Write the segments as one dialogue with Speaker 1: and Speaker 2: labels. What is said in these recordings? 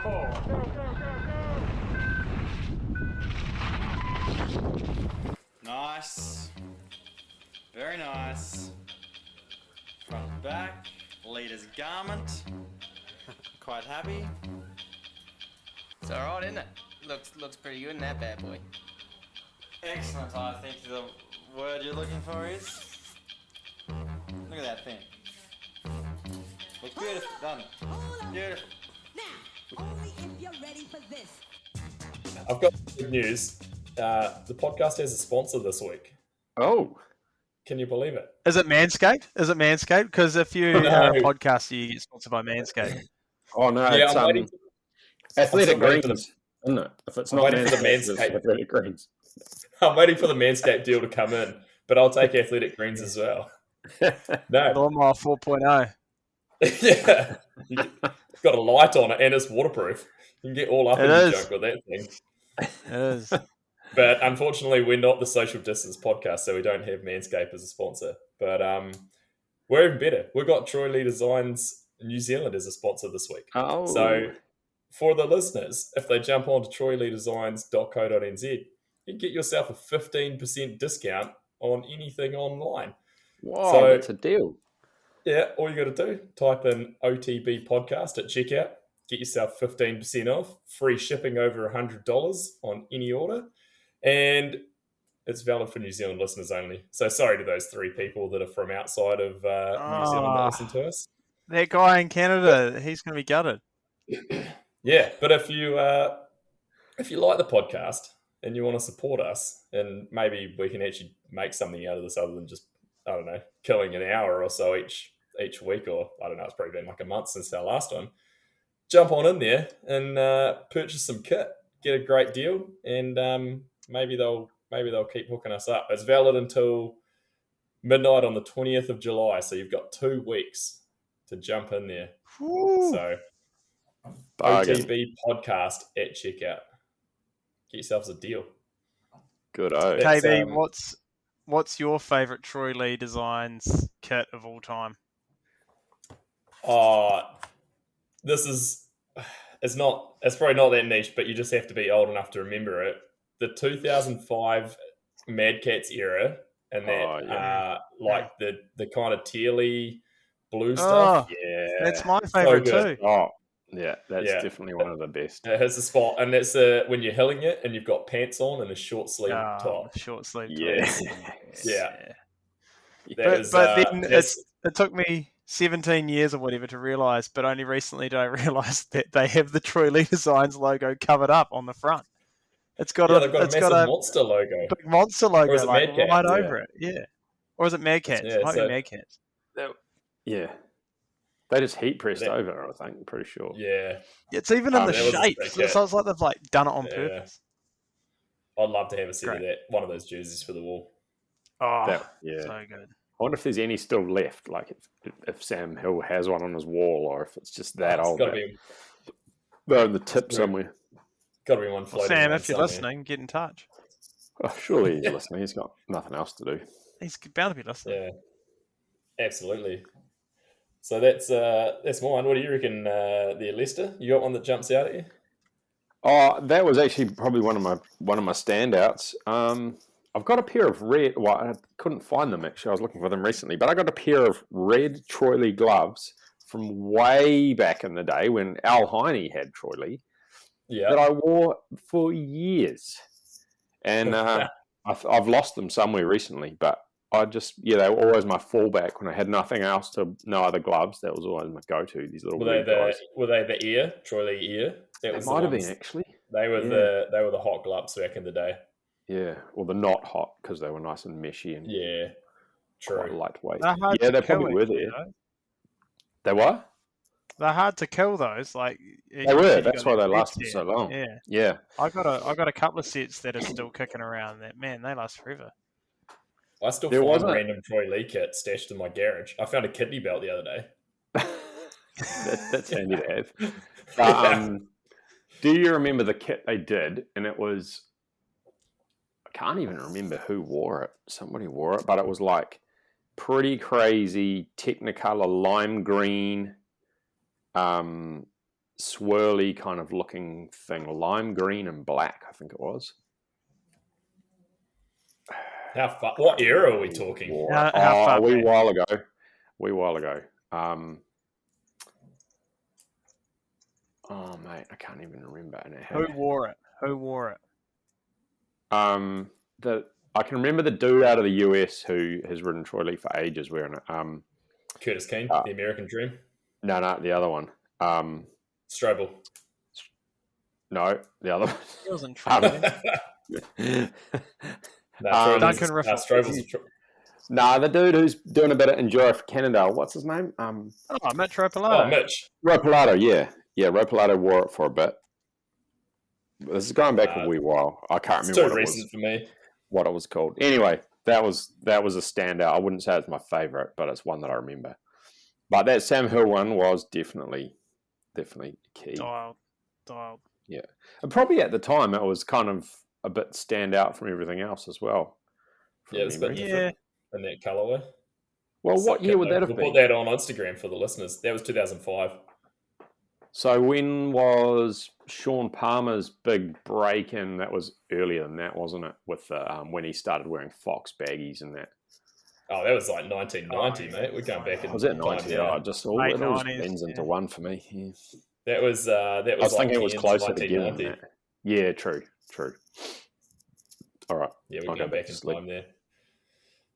Speaker 1: 4.
Speaker 2: Nice. Very nice. Front to back. Leader's garment. Quite happy.
Speaker 3: It's alright, isn't it? Looks pretty good in that bad boy.
Speaker 2: Excellent, I think the word you're looking for is. Look at that thing. Looks beautiful, done. Beautiful.
Speaker 4: Now, only if you're ready for this.
Speaker 5: I've got good news. The podcast has a sponsor this week.
Speaker 6: Oh.
Speaker 5: Can you believe it?
Speaker 1: Is it Manscaped? Because if you
Speaker 5: No.
Speaker 1: are a podcaster, you get sponsored by Manscaped.
Speaker 6: Oh, no.
Speaker 5: Yeah,
Speaker 6: It's
Speaker 5: I'm waiting.
Speaker 6: Athletic
Speaker 5: I'm waiting
Speaker 6: Greens, isn't it? If it's
Speaker 5: I'm
Speaker 6: not
Speaker 5: waiting for the
Speaker 6: Manscaped, it's
Speaker 5: Manscaped.
Speaker 6: Athletic Greens.
Speaker 5: I'm waiting for the Manscaped deal to come in, but I'll take Athletic Greens as well. No.
Speaker 1: Lawnmower 4.0.
Speaker 5: Yeah. It's got a light on it and it's waterproof. You can get all up
Speaker 1: It
Speaker 5: in your
Speaker 1: is.
Speaker 5: junk with that thing.
Speaker 1: It is.
Speaker 5: But unfortunately, we're not the social distance podcast, so we don't have Manscaped as a sponsor. But we're even better. We've got Troy Lee Designs New Zealand as a sponsor this week.
Speaker 6: Oh.
Speaker 5: So for the listeners, if they jump on to troyleedesigns.co.nz, you can get yourself a 15% discount on anything online.
Speaker 6: Wow,
Speaker 5: So-
Speaker 6: that's a deal.
Speaker 5: Yeah, all you got to do, type in OTB podcast at checkout, get yourself 15% off, free shipping over $100 on any order, and it's valid for New Zealand listeners only. So sorry to those 3 people that are from outside of New Zealand that listen to us.
Speaker 1: That guy in Canada, he's going to be gutted.
Speaker 5: Yeah, but if you like the podcast and you want to support us, and maybe we can actually make something out of this other than just, I don't know, killing an hour or so each week, or I don't know, it's probably been like a month since our last one. Jump on in there and purchase some kit, get a great deal, and maybe they'll keep hooking us up. It's valid until midnight on the 20th of July, so you've got 2 weeks to jump in there.
Speaker 1: Woo.
Speaker 5: So
Speaker 6: Bargain.
Speaker 5: OTB podcast at checkout. Get yourselves a deal.
Speaker 6: Good. Oh.
Speaker 5: Okay.
Speaker 1: KB,
Speaker 5: It's,
Speaker 1: what's your favourite Troy Lee Designs kit of all time?
Speaker 5: it's probably not that niche, but you just have to be old enough to remember it. The 2005 Mad Cats era, and that the kind of tealy blue stuff. Yeah,
Speaker 1: That's my favourite
Speaker 5: good.
Speaker 1: too.
Speaker 6: Oh, yeah, that's
Speaker 5: Yeah.
Speaker 6: definitely one of the best.
Speaker 5: It has a spot, and that's when you're hilling it, and you've got pants on and a short sleeve top.
Speaker 1: Short sleeve.
Speaker 6: Yeah.
Speaker 5: Yeah.
Speaker 1: But then it took me 17 years or whatever to realise, but only recently did I realise that they have the Troy Lee Designs logo covered up on the front. It's got
Speaker 5: they've got a
Speaker 1: it's
Speaker 5: massive
Speaker 1: got a
Speaker 5: monster logo.
Speaker 1: big monster logo
Speaker 5: Or is it
Speaker 1: like
Speaker 5: Mad Cats?
Speaker 1: right
Speaker 5: Yeah.
Speaker 1: over it. Yeah. Or is it Mad Cats?
Speaker 5: Yeah,
Speaker 1: It might
Speaker 5: so-
Speaker 1: be Mad Cats.
Speaker 6: Yeah. They just heat pressed
Speaker 5: That-
Speaker 6: over, I think, pretty sure.
Speaker 5: Yeah,
Speaker 1: It's even in the
Speaker 5: that was a
Speaker 1: shape.
Speaker 5: sick
Speaker 1: So
Speaker 5: kit.
Speaker 1: it sounds like they've done it on
Speaker 5: Yeah.
Speaker 1: purpose.
Speaker 5: I'd love to have a set of
Speaker 1: Great.
Speaker 5: that. One of those jerseys for the wall.
Speaker 1: Oh,
Speaker 6: Yeah.
Speaker 1: so good.
Speaker 6: I wonder if there's any still left, like if Sam Hill has one on his wall, or if it's just that
Speaker 5: It's
Speaker 6: old.
Speaker 5: got to be
Speaker 6: They're in the tip
Speaker 5: It's
Speaker 6: somewhere.
Speaker 5: one
Speaker 1: Well,
Speaker 5: floating.
Speaker 1: Sam,
Speaker 5: around
Speaker 1: if you're
Speaker 5: somewhere.
Speaker 1: listening, get in touch.
Speaker 6: Oh, surely he's listening. He's got nothing else to do.
Speaker 1: He's bound to be listening.
Speaker 5: Yeah, absolutely. So that's mine. What do you reckon, there, Lester? You got one that jumps out at you?
Speaker 6: Oh, that was actually probably one of my standouts. I've got a pair of red. Well, I couldn't find them actually. I was looking for them recently, but I got a pair of red Troy Lee gloves from way back in the day when Al Heine had Troy Lee
Speaker 5: Yeah.
Speaker 6: that I wore for years, and I've lost them somewhere recently. But they were always my fallback when I had nothing else no other gloves. That was always my go-to. These little
Speaker 5: Were they
Speaker 6: red guys.
Speaker 5: the ear, Troy Lee ear? That
Speaker 6: It
Speaker 5: was the
Speaker 6: might have
Speaker 5: ones-
Speaker 6: been actually.
Speaker 5: They were
Speaker 6: Yeah.
Speaker 5: the hot gloves back in the day.
Speaker 6: Yeah, or the not hot because they were nice and meshy and
Speaker 5: Yeah,
Speaker 6: quite
Speaker 5: true.
Speaker 6: lightweight.
Speaker 1: They're hard
Speaker 6: Yeah,
Speaker 1: to
Speaker 6: they
Speaker 1: kill,
Speaker 6: probably were
Speaker 1: actually,
Speaker 6: there.
Speaker 1: though.
Speaker 6: They were?
Speaker 1: They're hard to kill those. Like
Speaker 6: They were. That's why they lasted so long.
Speaker 1: Yeah,
Speaker 6: Yeah.
Speaker 1: I got a couple of sets that are still kicking around. That man, they last forever.
Speaker 5: I still
Speaker 6: There
Speaker 5: find
Speaker 6: wasn't-
Speaker 5: random Troy Lee kit stashed in my garage. I found a kidney belt the other day.
Speaker 6: That's handy to have. But, do you remember the kit they did? And it was, I can't even remember who wore it. Somebody wore it, but it was like pretty crazy Technicolor lime green swirly kind of looking thing, lime green and black, I think it was.
Speaker 5: What era are we talking?
Speaker 1: How far
Speaker 6: a wee
Speaker 1: back?
Speaker 6: while ago. While ago. Oh mate, I can't even remember.
Speaker 1: Who wore it? Who wore it?
Speaker 6: I can remember the dude out of the US who has ridden Troy Lee for ages wearing it.
Speaker 5: Curtis King, the American Dream.
Speaker 6: No, the other one.
Speaker 5: Strobel.
Speaker 6: No, the other one.
Speaker 1: He wasn't Troy.
Speaker 6: Duncan
Speaker 5: Strobel's.
Speaker 6: Nah, the dude who's doing a bit of enduro for Canada. What's his name?
Speaker 1: Mitch Ropolato.
Speaker 5: Oh, Mitch.
Speaker 6: Ropolato, yeah, Ropolato wore it for a bit. This is going back a wee while. I can't remember
Speaker 5: what it was. For me.
Speaker 6: What it was called. Anyway, that was a standout. I wouldn't say it's my favourite, but it's one that I remember. But that Sam Hill one was definitely key.
Speaker 1: Dialed.
Speaker 6: Yeah, and probably at the time it was kind of a bit stand out from everything else as well.
Speaker 5: Yeah, it's a bit different in that colourway.
Speaker 6: Well, what year would that have been?
Speaker 5: We'll put that on Instagram for the listeners. That was 2005.
Speaker 6: So when was Sean Palmer's big break in? That was earlier than that, wasn't it? With when he started wearing Fox baggies and that.
Speaker 5: Oh, that was like 1990, mate. We're going back in.
Speaker 6: Was that 90? Oh, just all it all blends into one for me. Yeah.
Speaker 5: That was. I was
Speaker 6: thinking it was closer to getting that. Yeah, true. All right.
Speaker 5: Yeah, we're going back in time there.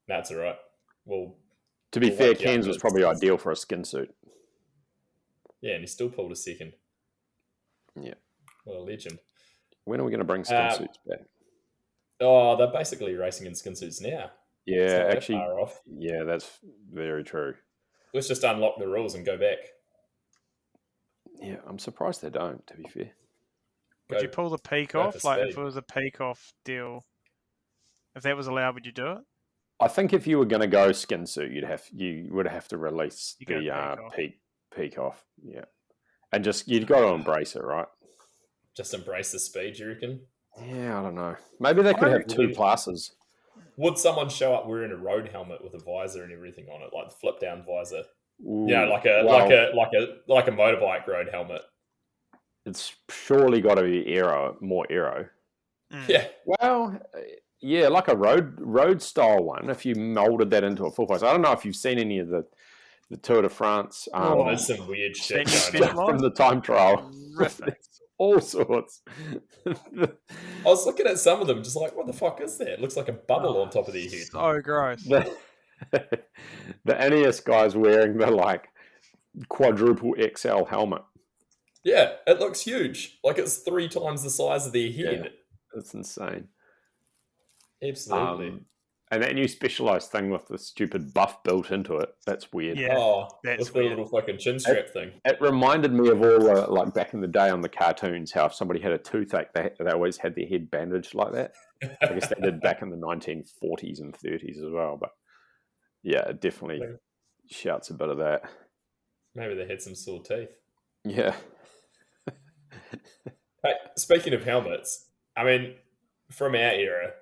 Speaker 5: That's all right. Well,
Speaker 6: to be fair, Cairns was probably ideal for a skin suit.
Speaker 5: Yeah, and he still pulled a second.
Speaker 6: Yeah.
Speaker 5: What a legend.
Speaker 6: When are we going to bring skin suits back?
Speaker 5: Oh, they're basically racing in skin suits now.
Speaker 6: Yeah, actually.
Speaker 5: Far off.
Speaker 6: Yeah, that's very true.
Speaker 5: Let's just unlock the rules and go back.
Speaker 6: Yeah, I'm surprised they don't, to be fair.
Speaker 1: Would you pull the peak off? Like, if it was a peak off deal, if that was allowed, would you do it?
Speaker 6: I think if you were going to go skin suit, you would have to release the peak off. Yeah, and you'd got to embrace it, right?
Speaker 5: Just embrace the speed, you reckon?
Speaker 6: Yeah, I don't know. Maybe they could have two classes.
Speaker 5: Would someone show up wearing a road helmet with a visor and everything on it, like the flip down visor?
Speaker 6: Ooh,
Speaker 5: like a motorbike road helmet.
Speaker 6: It's surely got to be more aero.
Speaker 5: Yeah.
Speaker 6: Well, yeah, like a road style one. If you molded that into a full face, I don't know if you've seen any of the Tour de France.
Speaker 5: There's some weird shit
Speaker 6: from the time trial. All sorts.
Speaker 5: I was looking at some of them, just like, what the fuck is that? It looks like a bubble on top of their head.
Speaker 1: So gross.
Speaker 6: The NES guy's wearing the quadruple XL helmet.
Speaker 5: Yeah, it looks huge. Like it's 3 times the size of their head.
Speaker 6: Yeah, that's insane.
Speaker 5: Absolutely.
Speaker 6: And that new specialized thing with the stupid buff built into it, that's weird.
Speaker 1: Yeah,
Speaker 5: that's the little fucking chin strap thing.
Speaker 6: It reminded me of all the, back in the day on the cartoons, how if somebody had a toothache, they always had their head bandaged like that. I guess they did back in the 1940s and 30s as well. But yeah, it definitely shouts a bit of that.
Speaker 5: Maybe they had some sore teeth.
Speaker 6: Yeah.
Speaker 5: Hey, speaking of helmets, I mean, from our era,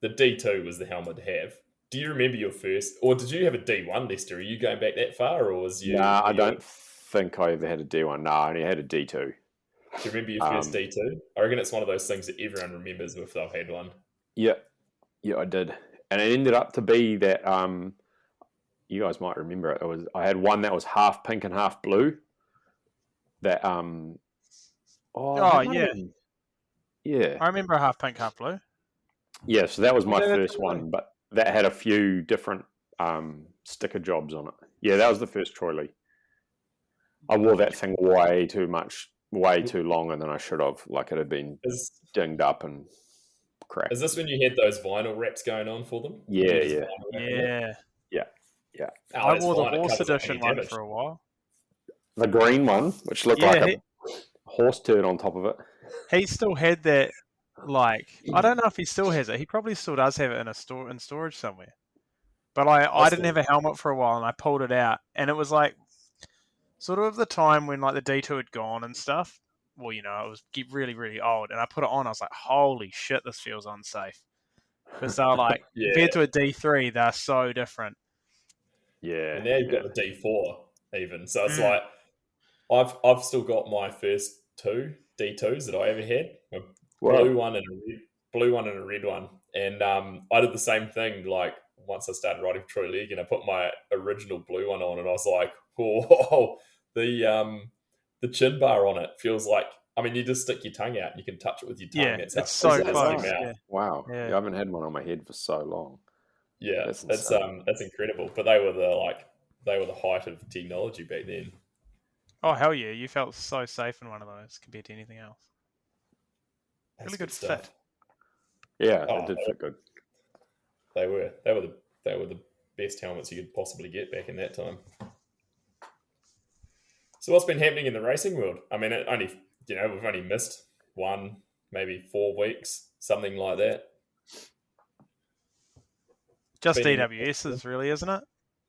Speaker 5: the D2 was the helmet to have. Do you remember your first, or did you have a D1, Lester? Are you going back that far, or was you?
Speaker 6: Nah, I don't think I ever had a D1. Nah, I only had a D2.
Speaker 5: Do you remember your first D2? I reckon it's one of those things that everyone remembers if they've had one.
Speaker 6: Yeah, I did, and it ended up to be that. You guys might remember it. I had one that was half pink and half blue. That yeah.
Speaker 1: I remember half pink, half blue.
Speaker 6: Yeah, so that was my first one, but that had a few different sticker jobs on it. Yeah, that was the first Troy Lee. I wore that thing way too much, way too longer than I should have. Like it had been dinged up and crap.
Speaker 5: Is this when you had those vinyl wraps going on for them?
Speaker 6: Yeah.
Speaker 1: I wore the horse edition one for a while.
Speaker 6: The green one, which looked like a horse turd on top of it.
Speaker 1: He still had that. I don't know if he still has it. He probably still does have it in storage somewhere. But I didn't have a helmet for a while, and I pulled it out, and it was sort of the time when the D2 had gone and stuff. Well, it was really, really old, and I put it on. I was like, "Holy shit, this feels unsafe," because they were compared to a D3, they're so different.
Speaker 6: Yeah,
Speaker 5: and now you've got the D4 even, so it's like I've still got my first two D2s that I ever had. A
Speaker 6: Wow.
Speaker 5: blue one and a red one. And I did the same thing. Like once I started riding Troy League, and I put my original blue one on, and I was like, "Whoa!" The chin bar on it feels like. I mean, you just stick your tongue out and you can touch it with your tongue.
Speaker 1: Yeah,
Speaker 5: That's
Speaker 1: it's
Speaker 5: how
Speaker 1: so
Speaker 5: close
Speaker 1: close.
Speaker 5: they came out.
Speaker 1: Yeah.
Speaker 6: Wow.
Speaker 1: Yeah.
Speaker 6: I haven't had one on my head for so long.
Speaker 5: Yeah,
Speaker 6: That's
Speaker 5: that's
Speaker 6: insane.
Speaker 5: that's incredible. But they were the height of technology back then.
Speaker 1: Oh hell yeah! You felt so safe in one of those compared to anything else.
Speaker 5: That's
Speaker 1: Really good
Speaker 5: stuff.
Speaker 1: fit.
Speaker 6: Yeah,
Speaker 5: Oh,
Speaker 6: they did fit good.
Speaker 5: They were the best helmets you could possibly get back in that time. So what's been happening in the racing world? I mean, we've only missed 1, maybe 4 weeks, something like that.
Speaker 1: Just
Speaker 5: Been
Speaker 1: EWS's really, isn't it?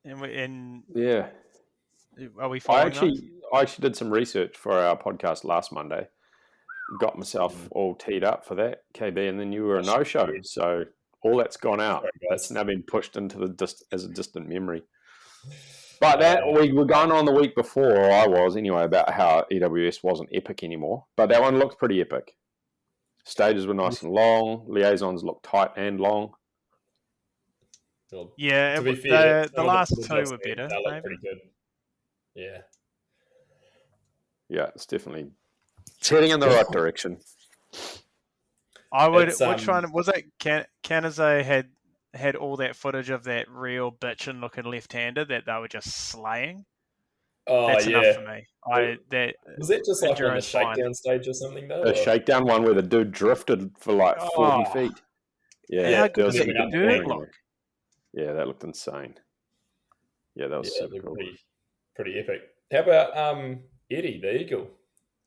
Speaker 1: And
Speaker 6: Yeah.
Speaker 1: are we
Speaker 6: I
Speaker 1: following those?
Speaker 6: actually did some research for our podcast last Monday. Got myself all teed up for that, KB, and then you were a no-show. So all that's gone out.
Speaker 5: Sorry, guys.
Speaker 6: That's now been pushed into as a distant memory. But we were going on the week before, or I was anyway, about how EWS wasn't epic anymore. But that one looked pretty epic. Stages were nice and long. Liaisons looked tight and long.
Speaker 5: Well,
Speaker 1: Yeah,
Speaker 5: to be fair,
Speaker 1: the last two
Speaker 5: jobs
Speaker 1: were better.
Speaker 5: They look
Speaker 1: Maybe.
Speaker 5: pretty good. Yeah.
Speaker 6: Yeah, it's definitely heading in the right direction.
Speaker 1: I would.
Speaker 5: It's,
Speaker 1: Which one was it? Canizé had all that footage of that real bitchin' looking left-hander that they were just slaying.
Speaker 5: Oh,
Speaker 1: That's
Speaker 5: yeah.
Speaker 1: enough for me.
Speaker 5: Was that just like on the
Speaker 1: Enduro's fine.
Speaker 5: shakedown stage or something, though?
Speaker 6: A shakedown one where the dude drifted for like 40
Speaker 1: Oh.
Speaker 6: feet. Yeah,
Speaker 1: How
Speaker 6: there
Speaker 1: good
Speaker 6: was
Speaker 1: does
Speaker 6: some
Speaker 1: that
Speaker 6: good
Speaker 1: dirt
Speaker 6: touring
Speaker 1: look?
Speaker 6: there. Yeah, that looked insane. Yeah, that was
Speaker 5: Yeah,
Speaker 6: super cool.
Speaker 5: pretty epic. How about Eddie, the Eagle?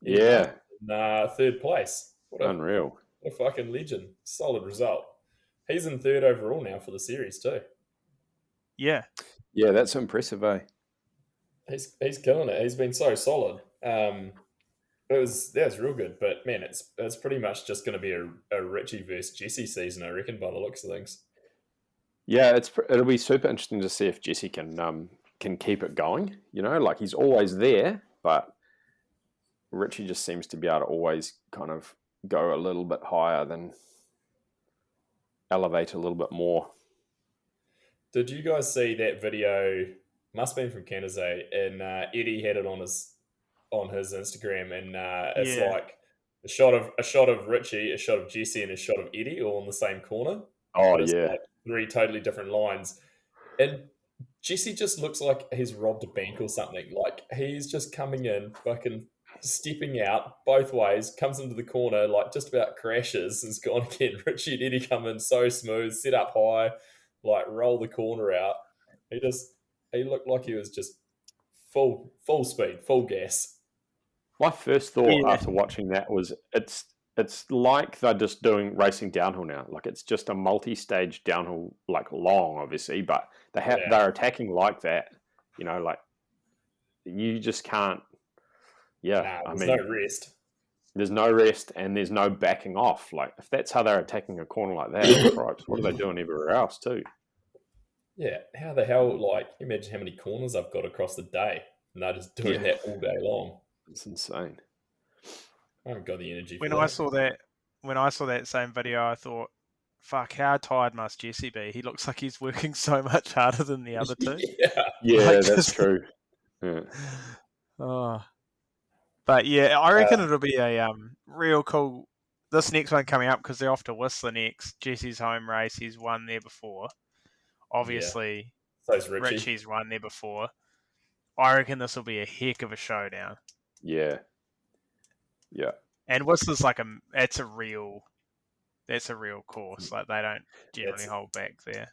Speaker 6: Yeah,
Speaker 5: In third place. What
Speaker 6: unreal.
Speaker 5: a fucking legend. Solid result. He's in third overall now for the series too.
Speaker 1: Yeah.
Speaker 6: Yeah, that's impressive, eh?
Speaker 5: He's killing it. He's been so solid. That was real good. But man, it's pretty much just going to be a Richie versus Jesse season, I reckon, by the looks of things.
Speaker 6: Yeah, it'll be super interesting to see if Jesse can keep it going. You know, like he's always there, but Richie just seems to be able to always kind of go a little bit higher than elevate a little bit more.
Speaker 5: Did you guys see that video? Must have been from Canizé, and Eddie had it on his Instagram, and it's like a shot of Richie, a shot of Jesse, and a shot of Eddie all in the same corner.
Speaker 6: Oh,
Speaker 5: But it's
Speaker 6: yeah.
Speaker 5: like 3 totally different lines, and Jesse just looks like he's robbed a bank or something. Like he's just coming in, fucking stepping out both ways, comes into the corner, like just about crashes, is gone again. Richie and Eddie come in so smooth, set up high, like roll the corner out. He looked like he was just full speed, full gas.
Speaker 6: My first thought after watching that was it's like they're just doing racing downhill now. Like it's just a multi-stage downhill, like long, obviously, but they're attacking like that. You know, like you just can't. Yeah,
Speaker 5: There's no rest.
Speaker 6: There's no rest and there's no backing off. Like if that's how they're attacking a corner like that, cripes, what are they doing everywhere else too?
Speaker 5: Yeah, how the hell? Like, imagine how many corners I've got across the day, and they're just doing that all day long.
Speaker 6: It's insane.
Speaker 5: I haven't got the energy.
Speaker 1: When I saw that same video, I thought, "Fuck, how tired must Jesse be? He looks like he's working so much harder than the other two."
Speaker 6: Yeah,
Speaker 1: Like,
Speaker 6: that's true. Yeah.
Speaker 1: Oh, but yeah, I reckon it'll be a real cool. This next one coming up because they're off to Whistler next. Jesse's home race. He's won there before. Obviously,
Speaker 5: so's Richie.
Speaker 1: Richie's won there before. I reckon this will be a heck of a showdown.
Speaker 6: Yeah.
Speaker 1: And Whistler's that's a real course. Like they don't generally hold back there.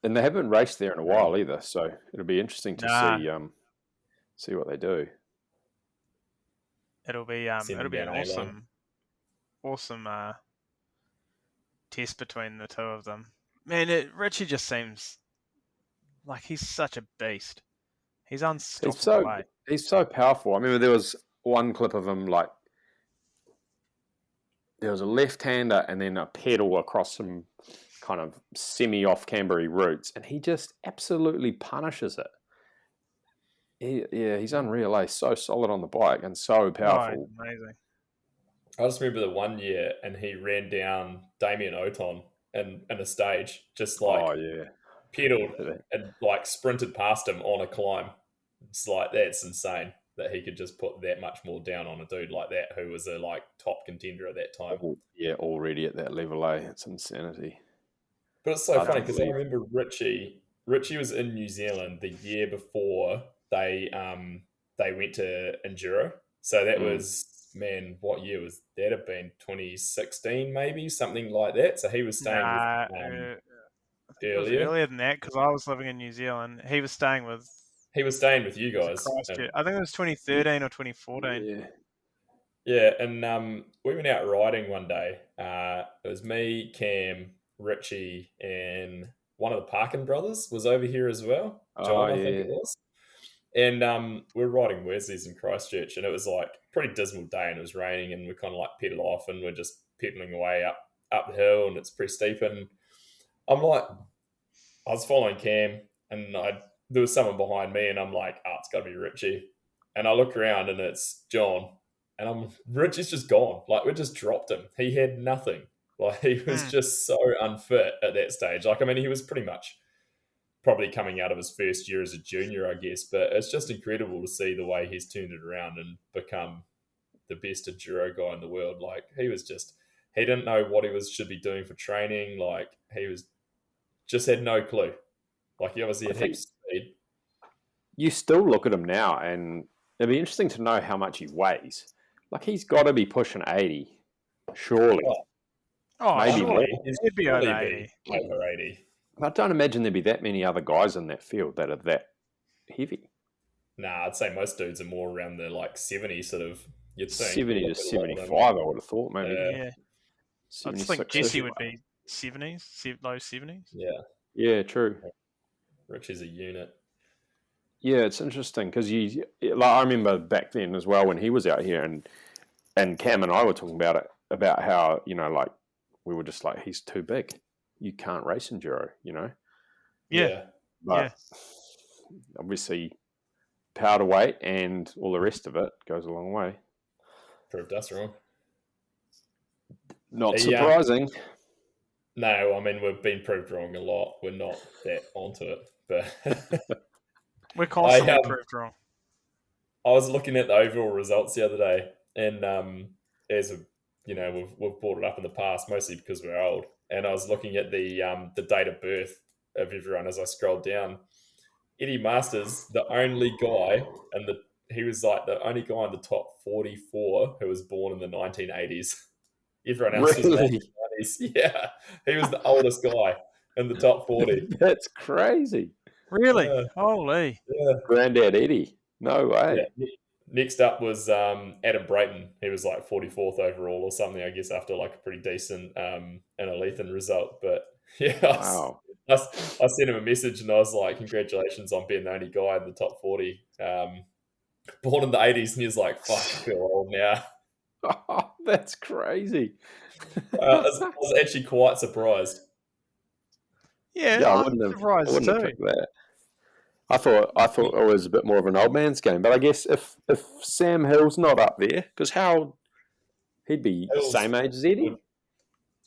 Speaker 6: And they haven't raced there in a while either, so it'll be interesting to see what they do.
Speaker 1: It'll be an awesome test between the two of them. Man, Richie just seems like he's such a beast. He's unstoppable.
Speaker 6: He's so powerful. I remember there was one clip of him, like there was a left-hander and then a pedal across some kind of semi-off-cambery routes, and he just absolutely punishes it. he's unreal. He's so solid on the bike and so powerful.
Speaker 1: Oh, amazing.
Speaker 5: I just remember the one year, and he ran down Damien Oton in a stage, just like
Speaker 6: Oh yeah,
Speaker 5: pedaled and like sprinted past him on a climb. It's like that's insane that he could just put that much more down on a dude like that who was a like top contender at that time.
Speaker 6: Yeah, already at that level, It's insanity.
Speaker 5: But it's so funny because I remember Richie was in New Zealand the year before they went to Enduro. So that was, man, what year was that? Have been 2016 maybe, something like that. So he was staying with
Speaker 1: it was earlier than that because I was living in New Zealand. He was staying with
Speaker 5: you guys.
Speaker 1: I think it was 2013 or 2014.
Speaker 6: Yeah.
Speaker 5: Yeah, and we went out riding one day. It was me, Cam, Richie, and one of the Parkin brothers was over here as well. John, I think it was. And we were riding Wesley's in Christchurch, and it was like a pretty dismal day, and it was raining, and we kind of like pedal off, and we're just pedaling away up the hill, and it's pretty steep. And I'm like, I was following Cam, and there was someone behind me, and I'm like, it's got to be Richie. And I look around, and it's John. And Richie's just gone. Like, we just dropped him. He had nothing. Like, he was just so unfit at that stage. Like, I mean, he was pretty much probably coming out of his first year as a junior, I guess. But it's just incredible to see the way he's turned it around and become the best enduro guy in the world. Like, he didn't know what he should be doing for training. Like, just had no clue. Like, he obviously had heaps of speed.
Speaker 6: You still look at him now, and it'd be interesting to know how much he weighs. Like, he's got to be pushing 80, surely.
Speaker 1: Maybe more. He'd be over 80.
Speaker 5: Over 80.
Speaker 6: I don't imagine there'd be that many other guys in that field that are that heavy.
Speaker 5: Nah, I'd say most dudes are more around the like 70 sort of. You'd think
Speaker 6: 70 to 75, I would have thought, maybe.
Speaker 1: Yeah. I just think Jesse would be 70s, low 70s.
Speaker 5: Yeah.
Speaker 6: Yeah, true.
Speaker 5: Rich is a unit.
Speaker 6: Yeah, it's interesting because I remember back then as well when he was out here, and Cam and I were talking about it, about how, like, we were just like, he's too big. You can't race enduro,
Speaker 1: Yeah.
Speaker 6: But obviously, power to weight and all the rest of it goes a long way.
Speaker 5: Proved us wrong.
Speaker 6: Not surprising.
Speaker 5: No, I mean, we've been proved wrong a lot. We're not that onto it, but
Speaker 1: we're constantly proved wrong.
Speaker 5: I was looking at the overall results the other day, and as we've brought it up in the past, mostly because we're old. And I was looking at the date of birth of everyone as I scrolled down. Eddie Masters, the only guy, he was like the only guy in the top 44 who was born in the 1980s. Everyone else was in the 1990s. Yeah, he was the oldest guy in the top 40.
Speaker 6: That's crazy.
Speaker 1: Really? Holy.
Speaker 5: Yeah.
Speaker 6: Granddad Eddie. No way.
Speaker 5: Yeah. Next up was Adam Brayton. He was like 44th overall or something, I guess, after like a pretty decent Analethan result. But yeah,
Speaker 6: wow.
Speaker 5: I sent him a message and I was like, congratulations on being the only guy in the top 40. Born in the 80s, and he was like, fuck, I feel old now.
Speaker 6: Oh, that's crazy.
Speaker 5: I was actually quite surprised.
Speaker 1: Yeah, I wouldn't have
Speaker 6: picked that. I thought it was a bit more of an old man's game, but I guess if Sam Hill's not up there, because he'd be the same age as Eddie.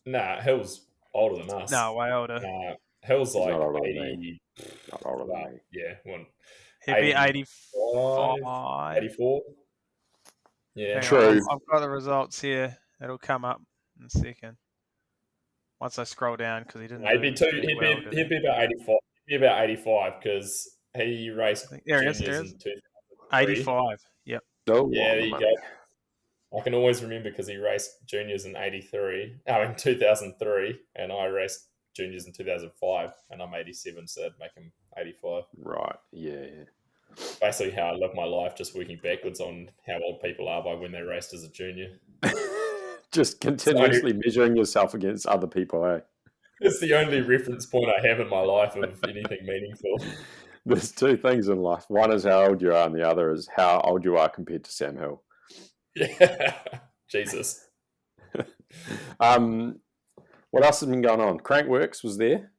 Speaker 5: Nah, Hill's older than us.
Speaker 1: No, way older.
Speaker 5: Hill's like
Speaker 6: 80. Not older than me.
Speaker 5: Yeah,
Speaker 1: he'd be 85.
Speaker 5: 84. Yeah,
Speaker 6: true.
Speaker 1: I've got the results here. It'll come up in a second. Once I scroll down, because he didn't.
Speaker 5: He'd be about 85. He'd be about 85 because he raced.
Speaker 1: There it is. 85. Yep.
Speaker 6: Oh,
Speaker 5: yeah, there you go. I can always remember because he raced juniors in 2003, and I raced juniors in 2005, and I'm 87, so that'd make him 85.
Speaker 6: Right. Yeah.
Speaker 5: Basically, how I live my life, just working backwards on how old people are by when they raced as a junior.
Speaker 6: Just continuously measuring yourself against other people, eh?
Speaker 5: It's the only reference point I have in my life of anything meaningful.
Speaker 6: There's two things in life. One is how old you are, and the other is how old you are compared to Sam Hill.
Speaker 5: Yeah. Jesus.
Speaker 6: What else has been going on? Crankworx was there.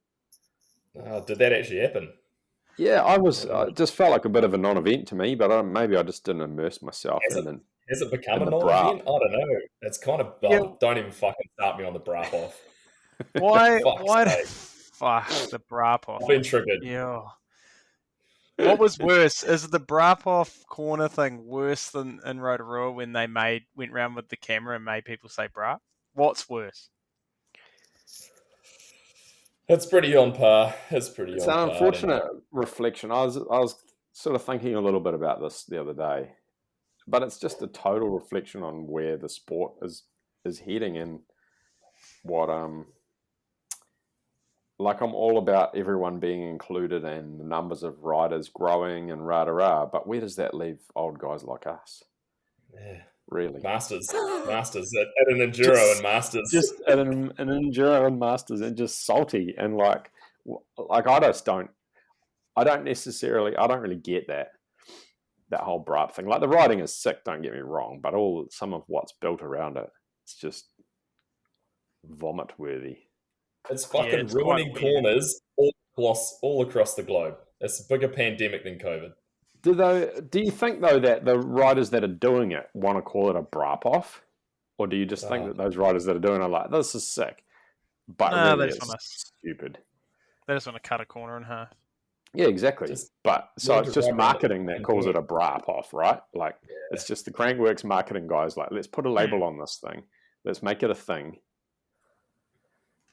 Speaker 5: Did that actually happen?
Speaker 6: Yeah, I just felt like a bit of a non-event to me, but maybe I just didn't immerse myself
Speaker 5: Has it become
Speaker 6: in
Speaker 5: a
Speaker 6: the bra.
Speaker 5: non-event? I don't know. It's kind of...
Speaker 1: Yeah.
Speaker 5: Don't even fucking start me on the bra off.
Speaker 1: Why?
Speaker 5: Fuck's sake.
Speaker 1: Fuck the Brapov.
Speaker 5: I've been triggered.
Speaker 1: Yeah. What was worse? Is the Brapov corner thing worse than in Rotorua when they went round with the camera and made people say bra? What's worse?
Speaker 5: It's pretty on par. It's
Speaker 6: It's an unfortunate reflection. I was sort of thinking a little bit about this the other day, but it's just a total reflection on where the sport is heading and what like I'm all about everyone being included and the numbers of riders growing and rah, but where does that leave old guys like us?
Speaker 5: Yeah.
Speaker 6: Really?
Speaker 5: Masters at an enduro and Masters.
Speaker 6: Just at an enduro and Masters and just salty and like I don't really get that whole bribe thing. Like the riding is sick, don't get me wrong, but some of what's built around it, it's just vomit worthy.
Speaker 5: It's fucking ruining corners all across the globe. It's a bigger pandemic than COVID.
Speaker 6: Do you think though that the riders that are doing it want to call it a brap off, or do you just think that those riders that are doing it are like, this is sick, but really it's stupid?
Speaker 1: They just want to cut a corner in half.
Speaker 6: Yeah, exactly. It's just marketing that calls it a brap off, right? Like it's just the Crankworx marketing guys like, let's put a label on this thing, let's make it a thing.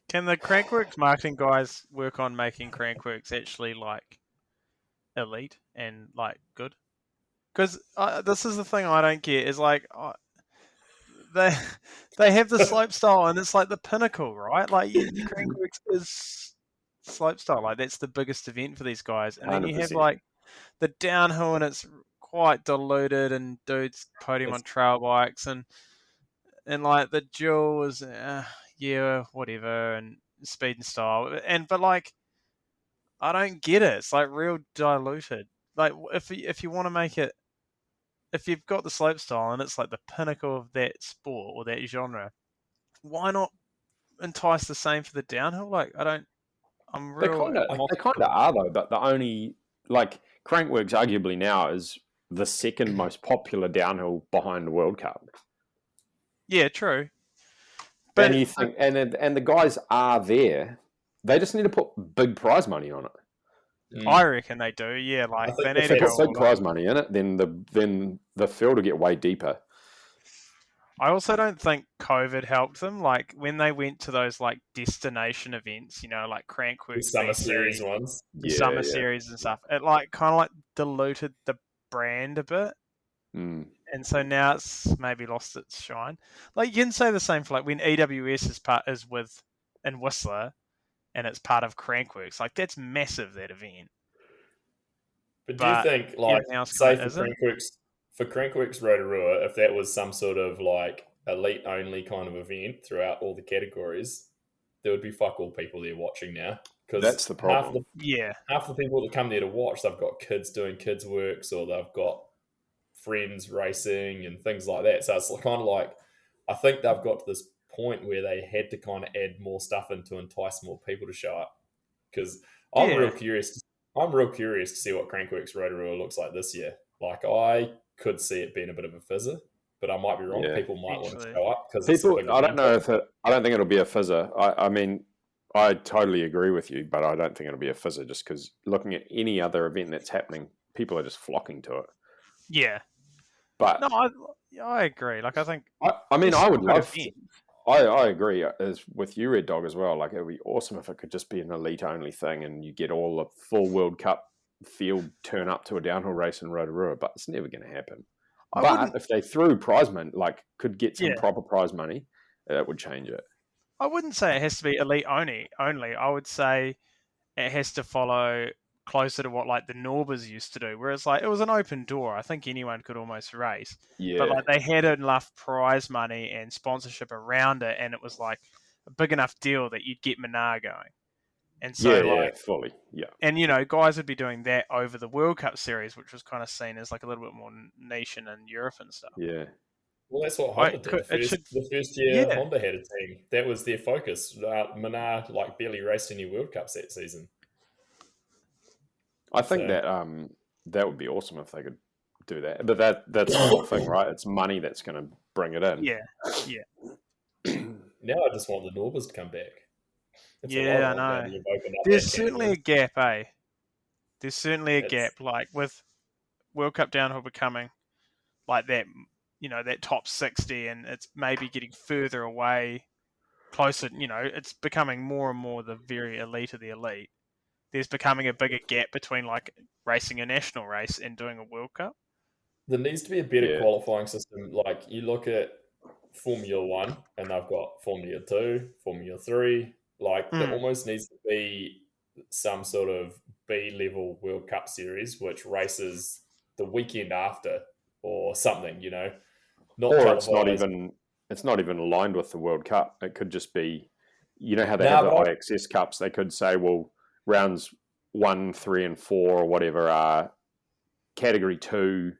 Speaker 1: Can the Crankworx marketing guys work on making Crankworx actually like elite and like good? Because this is the thing I don't get is like they have the slopestyle and it's like the pinnacle, right? Like Crankworx is slopestyle, like that's the biggest event for these guys, and then 100%. You have like the downhill and it's quite diluted and dudes podium on trail bikes and like the dual is whatever and speed and style but like I don't get it. It's like real diluted. Like if you want to make it, if you've got the slopestyle and it's like the pinnacle of that sport or that genre, why not entice the same for the downhill? Like
Speaker 6: They kind of are though, but the only like Crankworx arguably now is the second most popular downhill behind the World Cup.
Speaker 1: Yeah, true.
Speaker 6: But and you think and the guys are there. They just need to put big prize money on it.
Speaker 1: I reckon they do. Yeah, like
Speaker 6: they need to put big prize money in it. Then the field will get way deeper.
Speaker 1: I also don't think COVID helped them. Like when they went to those like destination events, like Crankworx,
Speaker 5: Summer Series ones,
Speaker 1: Summer Series and stuff. It like kind of like diluted the brand a bit. And so now it's maybe lost its shine. Like you can say the same for like when EWS is with in Whistler, and it's part of Crankworx. Like that's massive, that event.
Speaker 5: But do you think, like, say for Crankworx Rotorua, if that was some sort of like elite only kind of event throughout all the categories, there would be fuck all people there watching now. Because
Speaker 6: that's the problem.
Speaker 5: Half the people that come there to watch, they've got kids doing kids' works, or they've got friends racing and things like that. So it's kind of like, I think they've got to this point where they had to kind of add more stuff in to entice more people to show up. Because I'm real curious to see what Crankworx Rotorua looks like this year. Like I could see it being a bit of a fizzer, but I might be wrong. People might want to show up because
Speaker 6: I don't know I don't think it'll be a fizzer. I mean, I totally agree with you, but I don't think it'll be a fizzer just because looking at any other event that's happening, people are just flocking to it.
Speaker 1: Yeah.
Speaker 6: But
Speaker 1: no, I agree. Like I think
Speaker 6: I mean I would love I agree as with you, Red Dog, as well. Like it would be awesome if it could just be an elite only thing and you get all the full World Cup field turn up to a downhill race in Rotorua, but it's never going to happen. But if they threw prize money, like could get some proper prize money, that would change it.
Speaker 1: I wouldn't say it has to be elite only. I would say it has to follow closer to what like the Norbers used to do, where it's like it was an open door. I think anyone could almost race.
Speaker 6: Yeah.
Speaker 1: But like they had enough prize money and sponsorship around it, and it was like a big enough deal that you'd get Manar going. And so
Speaker 6: fully. Yeah.
Speaker 1: And guys would be doing that over the World Cup series, which was kind of seen as like a little bit more niche and in Europe and stuff.
Speaker 6: Yeah.
Speaker 5: Well, that's what Honda did. The first year Honda had a team. That was their focus. Manar like barely raced any World Cups that season.
Speaker 6: I think that that would be awesome if they could do that. But that's the whole thing, right? It's money that's going to bring it in.
Speaker 1: Yeah.
Speaker 5: Now I just want the Norbers to come back. That's all
Speaker 1: Yeah, I
Speaker 5: want now
Speaker 1: know.
Speaker 5: that you've opened up
Speaker 1: There's
Speaker 5: that
Speaker 1: certainly a
Speaker 5: category.
Speaker 1: gap, eh? There's certainly a
Speaker 5: It's,
Speaker 1: gap, like with World Cup downhill becoming like that, that top 60, and it's maybe getting further away, closer. It's becoming more and more the very elite of the elite. There's becoming a bigger gap between like racing a national race and doing a World Cup.
Speaker 5: there needs to be a better
Speaker 6: Yeah.
Speaker 5: qualifying system. Like you look at Formula One, and they've got Formula Two, Formula Three. Like there almost needs to be some sort of B-level World Cup series which races the weekend after or something. Not
Speaker 6: Or it's not
Speaker 5: televised.
Speaker 6: even aligned with the World Cup. It could just be, how they
Speaker 5: No,
Speaker 6: have the
Speaker 5: but
Speaker 6: IXS Cups. They could say, well, rounds 1, 3, and 4 or whatever are Category 2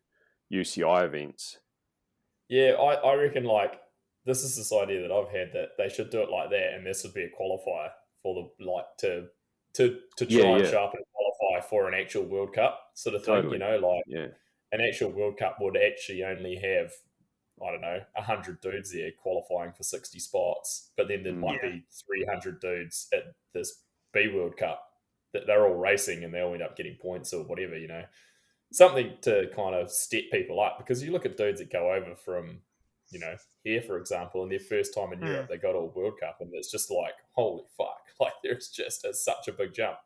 Speaker 6: UCI events.
Speaker 5: yeah, I reckon like this is this idea that I've had that they should do it like that, and this would be a qualifier for the to try and sharpen and qualify for an actual World Cup sort of thing.
Speaker 6: Totally.
Speaker 5: An actual World Cup would actually only have, I don't know, 100 dudes there qualifying for 60 spots, but then there might be 300 dudes at this B World Cup that they're all racing and they all end up getting points or whatever. Something to kind of step people up, because you look at dudes that go over from, here, for example, and their first time in Europe, they got a World Cup, and it's just like, holy fuck, like there's just such a big jump.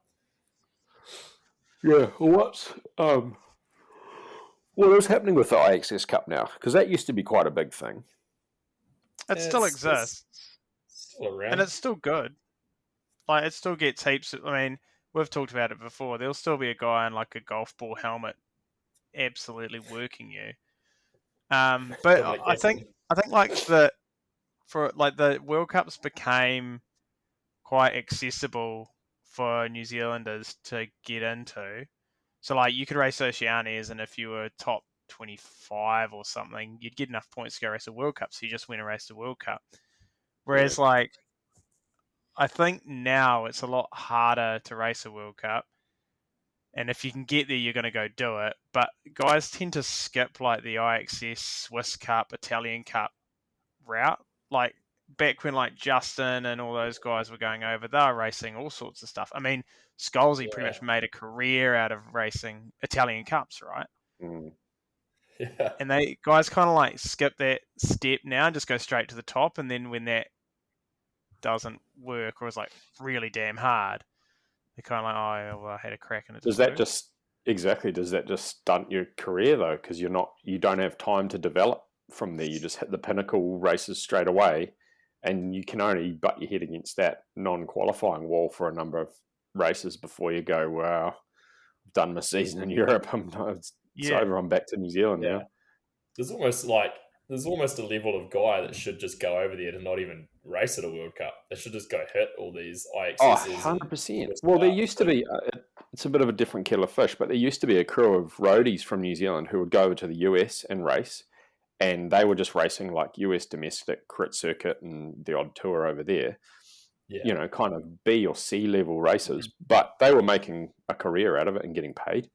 Speaker 6: Yeah. What is happening with the IXS Cup now? Because that used to be quite a big thing.
Speaker 1: It still exists.
Speaker 5: It's still around.
Speaker 1: And it's still good. Like, it still gets heaps. I mean, we've talked about it before. There'll still be a guy in like a golf ball helmet absolutely working you. But I think like the World Cups became quite accessible for New Zealanders to get into. So like you could race Oceanias, and if you were top 25 or something, you'd get enough points to go race a World Cup. So you just went and raced a World Cup. Whereas like I think now it's a lot harder to race a World Cup. And if you can get there, you're going to go do it. But guys tend to skip like the IXS, Swiss Cup, Italian Cup route. Like back when like Justin and all those guys were going over, they were racing all sorts of stuff. I mean, Scalzi pretty much made a career out of racing Italian Cups, right?
Speaker 5: Yeah.
Speaker 1: And they guys kind of like skip that step now and just go straight to the top. And then when that doesn't work or is like really damn hard, they're kind of like, oh, well, I had a crack and it
Speaker 6: Does that just stunt your career though? Because you don't have time to develop from there. You just hit the pinnacle races straight away, and you can only butt your head against that non-qualifying wall for a number of races before you go, wow, I've done my season in Europe. It's over. I'm back to New Zealand now.
Speaker 5: There's almost a level of guy that should just go over there to not even race at a World Cup. They should just go hit all these IXSs.
Speaker 6: Oh, 100%. Well, there used to be, it's a bit of a different kettle of fish, but there used to be a crew of roadies from New Zealand who would go over to the US and race, and they were just racing like US domestic crit circuit and the odd tour over there.
Speaker 5: Yeah.
Speaker 6: Kind of B or C level races, but they were making a career out of it and getting paid.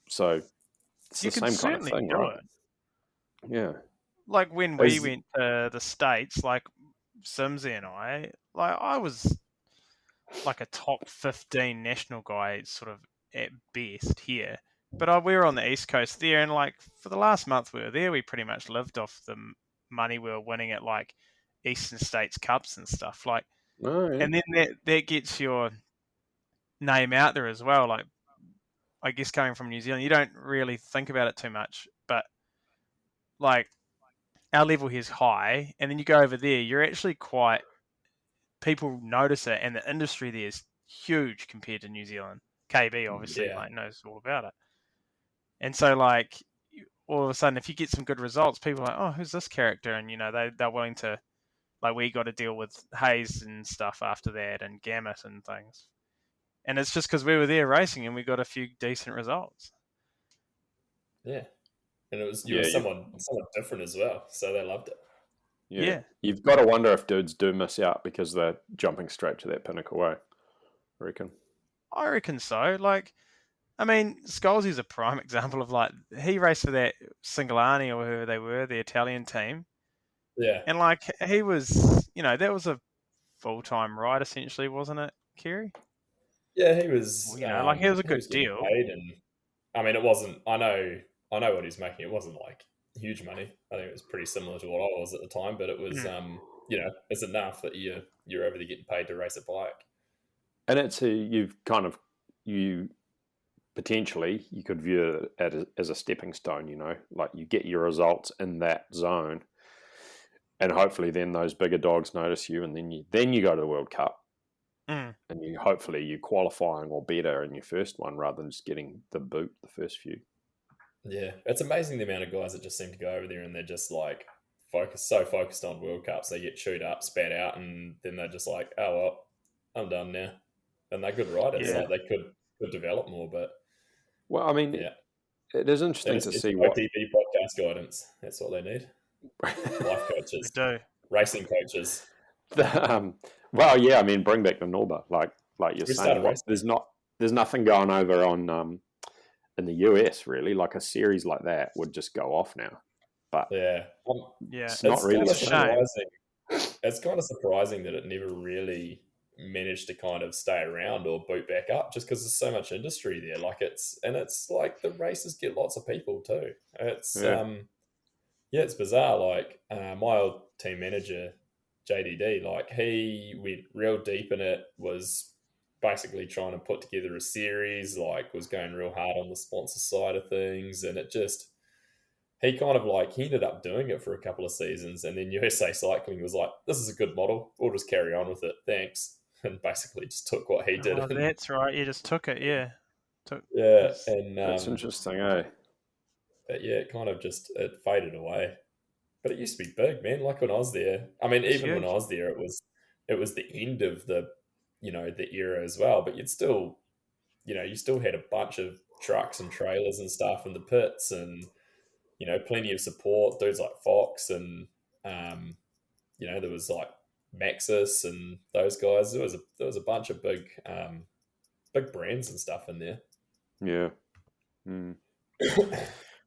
Speaker 6: So it's the same kind of thing, right? Yeah.
Speaker 1: Like when we went to the States, like Simsy and I was like a top 15 national guy sort of at best here. But we were on the East Coast there, and like for the last month we were there, we pretty much lived off the money we were winning at like Eastern States Cups and stuff. Like, and then that gets your name out there as well. Like, I guess coming from New Zealand, you don't really think about it too much, but like our level here is high, and then you go over there, you're actually quite, people notice it, and the industry there is huge compared to New Zealand. KB obviously like knows all about it, and so like all of a sudden, if you get some good results, people are like, oh, who's this character? And they're willing to, like, we got to deal with Hayes and stuff after that, and Gamut and things, and it's just because we were there racing and we got a few decent results.
Speaker 5: Yeah. And it was someone different as well, so they loved it.
Speaker 6: Yeah. You've got to wonder if dudes do miss out because they're jumping straight to that pinnacle way. I reckon
Speaker 1: so. Like, I mean, Scalzi's a prime example of like he raced for that Singolani or whoever they were, the Italian team,
Speaker 5: Yeah.
Speaker 1: and like he was, that was a full-time ride essentially, wasn't it, Kerry?
Speaker 5: Yeah, he was.
Speaker 1: Like it was a
Speaker 5: He
Speaker 1: good
Speaker 5: was getting
Speaker 1: deal.
Speaker 5: paid, and I mean, it wasn't. I know what he's making. It wasn't like huge money. I think it was pretty similar to what I was at the time, but it was, it's enough that you're over there getting paid to race a bike.
Speaker 6: And it's you potentially you could view it as a stepping stone. Like you get your results in that zone, and hopefully then those bigger dogs notice you, and then you go to the World Cup. And hopefully you're qualifying or better in your first one rather than just getting the boot the first few.
Speaker 5: Yeah, it's amazing the amount of guys that just seem to go over there and they're just like focused on World Cups. They get chewed up, spat out, and then they're just like, oh well, I'm done now. And they're good riders.
Speaker 1: Yeah.
Speaker 5: Like they could develop more, but
Speaker 6: well, I mean, it is interesting to see what
Speaker 5: OTP podcast guidance. That's what they need. Life coaches,
Speaker 1: They do.
Speaker 5: racing coaches.
Speaker 6: Well, yeah, I mean, bring back the Norba, like you're saying. There's nothing going over on in the US really. Like a series like that would just go off now. But it's not really
Speaker 5: surprising. It's kind of surprising that it never really managed to kind of stay around or boot back up, just because there's so much industry there. Like it's like the races get lots of people too. It's it's bizarre. Like my old team manager, JDD, like he went real deep in it, was basically trying to put together a series, like was going real hard on the sponsor side of things, and it just he ended up doing it for a couple of seasons, and then USA Cycling was like, this is a good model, we'll just carry on with it, thanks, and basically just took what he did.
Speaker 1: That's right, you just took it,
Speaker 5: and
Speaker 6: that's interesting, eh?
Speaker 5: But yeah, it kind of just it faded away. But it used to be big, man. Like when I was there, I mean, even when I was there, it was the end of the era as well. But you'd still, you still had a bunch of trucks and trailers and stuff in the pits, and plenty of support. Dudes like Fox and there was like Maxis and those guys. There was a bunch of big brands and stuff in there.
Speaker 6: Yeah.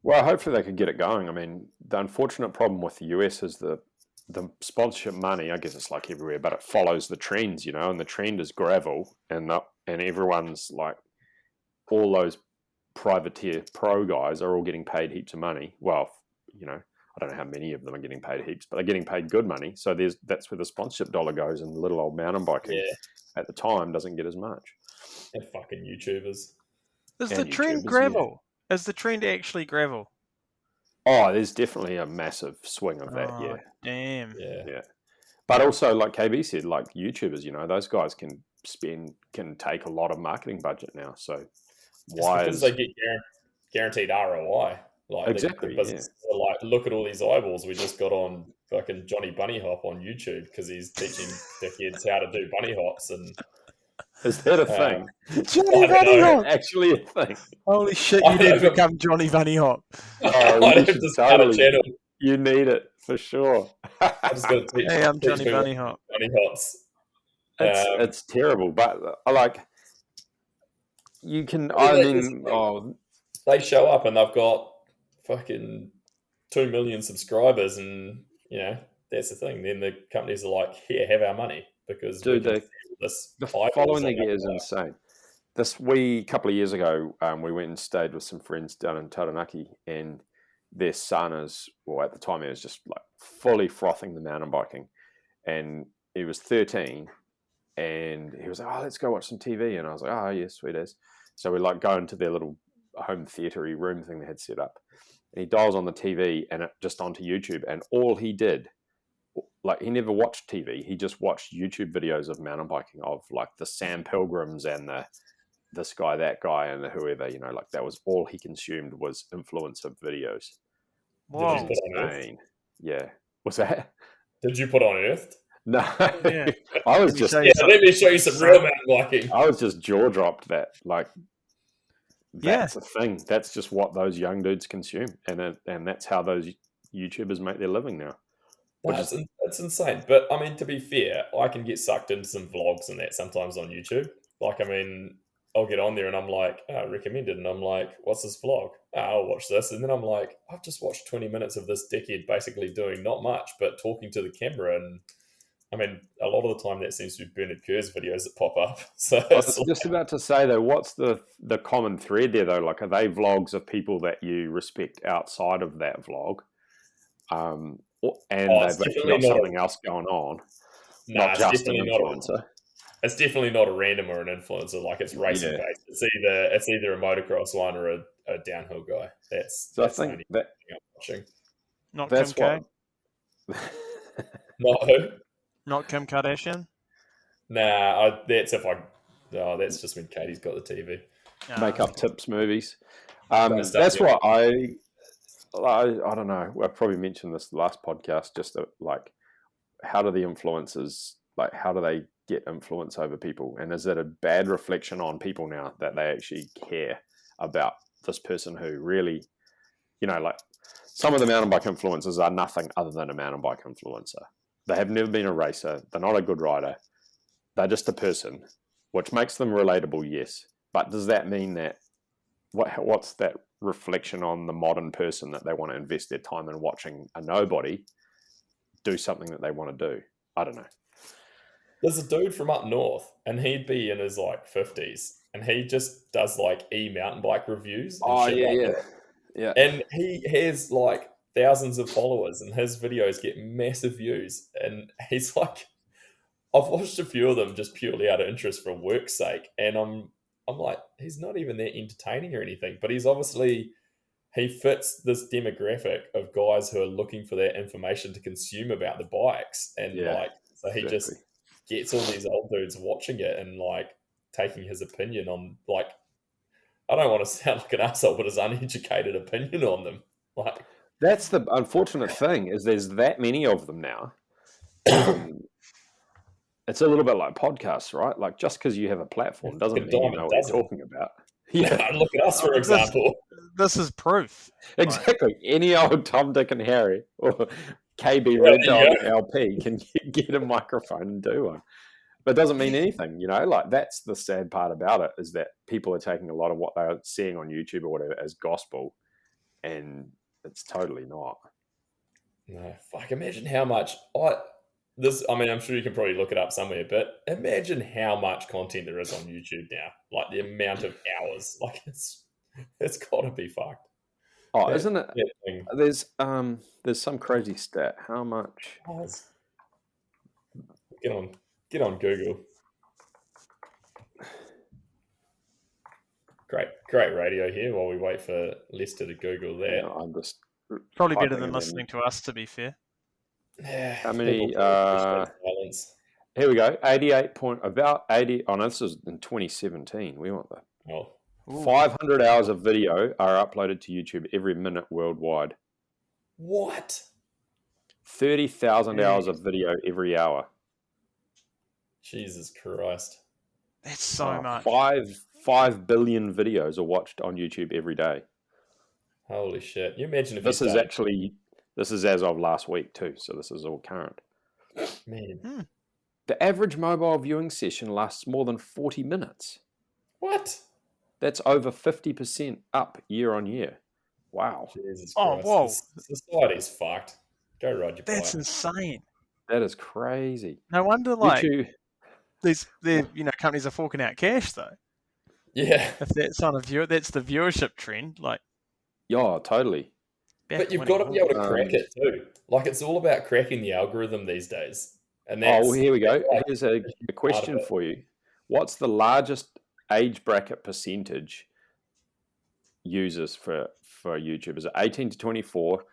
Speaker 6: Well, hopefully they could get it going. I mean, the unfortunate problem with the US is the sponsorship money. I guess it's like everywhere, but it follows the trends, and the trend is gravel, and everyone's like, all those privateer pro guys are all getting paid heaps of money. Well, I don't know how many of them are getting paid heaps, but they're getting paid good money. So that's where the sponsorship dollar goes, and little old mountain biking at the time doesn't get as much.
Speaker 5: And fucking YouTubers.
Speaker 1: Is the trend gravel? Yeah. Is the trend actually gravel?
Speaker 6: Oh, there's definitely a massive swing of that, yeah.
Speaker 1: Damn.
Speaker 6: Yeah. But also, like KB said, like YouTubers, those guys can take a lot of marketing budget now. So why?
Speaker 5: Because they get guaranteed ROI. Like
Speaker 6: exactly.
Speaker 5: Like, look at all these eyeballs we just got on fucking Johnny Bunny Hop on YouTube because he's teaching the kids how to do bunny hops. And
Speaker 6: is that a thing?
Speaker 1: Johnny Bunny Hop,
Speaker 6: actually a thing.
Speaker 1: Holy shit! You need to become Johnny Bunny Hop.
Speaker 6: You need it for sure.
Speaker 5: I just got to teach.
Speaker 1: Hey, I'm Johnny Bunny Hop.
Speaker 5: Bunny hops.
Speaker 6: It's terrible, but I like. You can.
Speaker 5: They show up and they've got fucking 2 million subscribers, and that's the thing. Then the companies are like, "Here, have our money," because
Speaker 6: the following they get is insane. A couple of years ago, we went and stayed with some friends down in Taranaki, and their son at the time he was just like fully frothing the mountain biking, and he was 13, and he was like, "Oh, let's go watch some TV," and I was like, "Oh, yeah, sweet as." So we like go into their little home theater-y room thing they had set up, and he dials on the TV and it just onto YouTube, and all he did, like he never watched TV, he just watched YouTube videos of mountain biking, of like the Sam Pilgrims and this guy, that guy, and whoever, like that was all he consumed, was influencer videos.
Speaker 1: Wow.
Speaker 5: Did you put on Earth?
Speaker 6: Yeah. What's that?
Speaker 5: Did you put on Earth?
Speaker 6: No.
Speaker 1: Yeah.
Speaker 6: I was just...
Speaker 5: let me show you some real mountain biking.
Speaker 6: I was just jaw-dropped that, like, that's a thing. That's just what those young dudes consume. And that's how those YouTubers make their living now.
Speaker 5: That's insane. But, I mean, to be fair, I can get sucked into some vlogs and that sometimes on YouTube. Like, I mean... I'll get on there and I'm like, recommended. And I'm like, what's this vlog? I'll watch this. And then I'm like, I've just watched 20 minutes of this dickhead basically doing not much, but talking to the camera. And I mean, a lot of the time that seems to be Bernard Kerr's videos that pop up. So
Speaker 6: I was just about to say, though, what's the common thread there, though? Like, are they vlogs of people that you respect outside of that vlog? And they've actually got something else going on. Not just an influencer.
Speaker 5: It's definitely not a random or an influencer. Like, it's racing based. It's either a motocross one or a downhill guy. That's
Speaker 6: I think
Speaker 5: the only
Speaker 6: that
Speaker 5: thing I'm watching.
Speaker 1: Not Kim K?
Speaker 5: Not who?
Speaker 1: Not Kim Kardashian?
Speaker 5: Nah, that's just when Katie's got the TV.
Speaker 6: Makeup tips movies. That's what I don't know. I probably mentioned this last podcast. Just like, how do the influencers, like, how do they get influence over people? And is it a bad reflection on people now that they actually care about this person who really, like, some of the mountain bike influencers are nothing other than a mountain bike influencer. They have never been a racer. They're not a good rider. They're just a person, which makes them relatable, yes. But does that mean that what's that reflection on the modern person that they want to invest their time in watching a nobody do something that they want to do? I don't know.
Speaker 5: There's a dude from up north, and he'd be in his like 50s, and he just does like mountain bike reviews.
Speaker 6: Yeah.
Speaker 5: And he has like thousands of followers, and his videos get massive views. And he's like, I've watched a few of them just purely out of interest for work's sake, and I'm like, he's not even that entertaining or anything, but he's obviously, he fits this demographic of guys who are looking for that information to consume about the bikes, and so he just gets all these old dudes watching it and like taking his opinion on, like, I don't want to sound like an asshole, but his uneducated opinion on them. Like,
Speaker 6: that's the unfortunate thing, is there's that many of them now. It's a little bit like podcasts, right? Like, just because you have a platform doesn't mean you know what you're talking about.
Speaker 5: Yeah, look at us, for example.
Speaker 1: This is proof.
Speaker 6: Exactly. Any old Tom, Dick, and Harry or KB Red Dog LP can get a microphone and do one. But it doesn't mean anything, Like, that's the sad part about it, is that people are taking a lot of what they're seeing on YouTube or whatever as gospel, and it's totally not.
Speaker 5: No, fuck. Imagine how much I'm sure you can probably look it up somewhere, but imagine how much content there is on YouTube now. Like, the amount of hours. Like, it's got to be fucked.
Speaker 6: Oh, isn't it? There's some crazy stat. How much?
Speaker 5: Get on Google. Great radio here while we wait for Lester to Google that.
Speaker 6: Yeah, I'm just
Speaker 1: probably better than listening to us, to be fair.
Speaker 6: How many? Here we go. 88 point, about 80. Oh no, this is in 2017. We want that. 500 hours of video are uploaded to YouTube every minute worldwide.
Speaker 5: What?
Speaker 6: 30,000 hours of video every hour.
Speaker 5: Jesus Christ.
Speaker 1: That's so much.
Speaker 6: 5 billion videos are watched on YouTube every day.
Speaker 5: Holy shit. You imagine if
Speaker 6: this is as of last week too, so this is all current.
Speaker 5: Man.
Speaker 6: The average mobile viewing session lasts more than 40 minutes.
Speaker 5: What?
Speaker 6: That's over 50% up year on year. Wow.
Speaker 5: Jesus Christ.
Speaker 1: Whoa.
Speaker 5: Society's fucked. Go ride your bike.
Speaker 1: That's insane.
Speaker 6: That is crazy.
Speaker 1: No wonder, like, these companies are forking out cash, though.
Speaker 5: Yeah.
Speaker 1: If that's on that's the viewership trend, like.
Speaker 6: Yeah, totally.
Speaker 5: But you've got to be able to crack it too. Like, it's all about cracking the algorithm these days. And
Speaker 6: here we go. Here's a question for you. What's the largest age bracket percentage users for YouTube? Is it 18 to 24,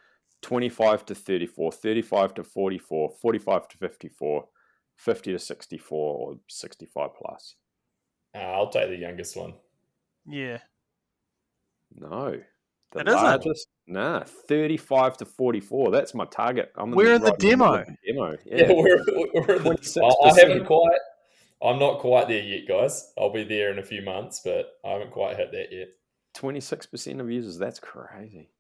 Speaker 6: 25 to 34, 35 to 44, 45 to 54, 50 to 64, or 65 plus?
Speaker 5: I'll take the youngest one.
Speaker 1: Yeah.
Speaker 6: No. The
Speaker 1: it
Speaker 6: largest? Nah, 35 to 44. That's my target.
Speaker 1: We're in the demo.
Speaker 5: Yeah, we're in the I'm not quite there yet, guys. I'll be there in a few months, but I haven't quite hit that yet.
Speaker 6: 26% of users. That's crazy.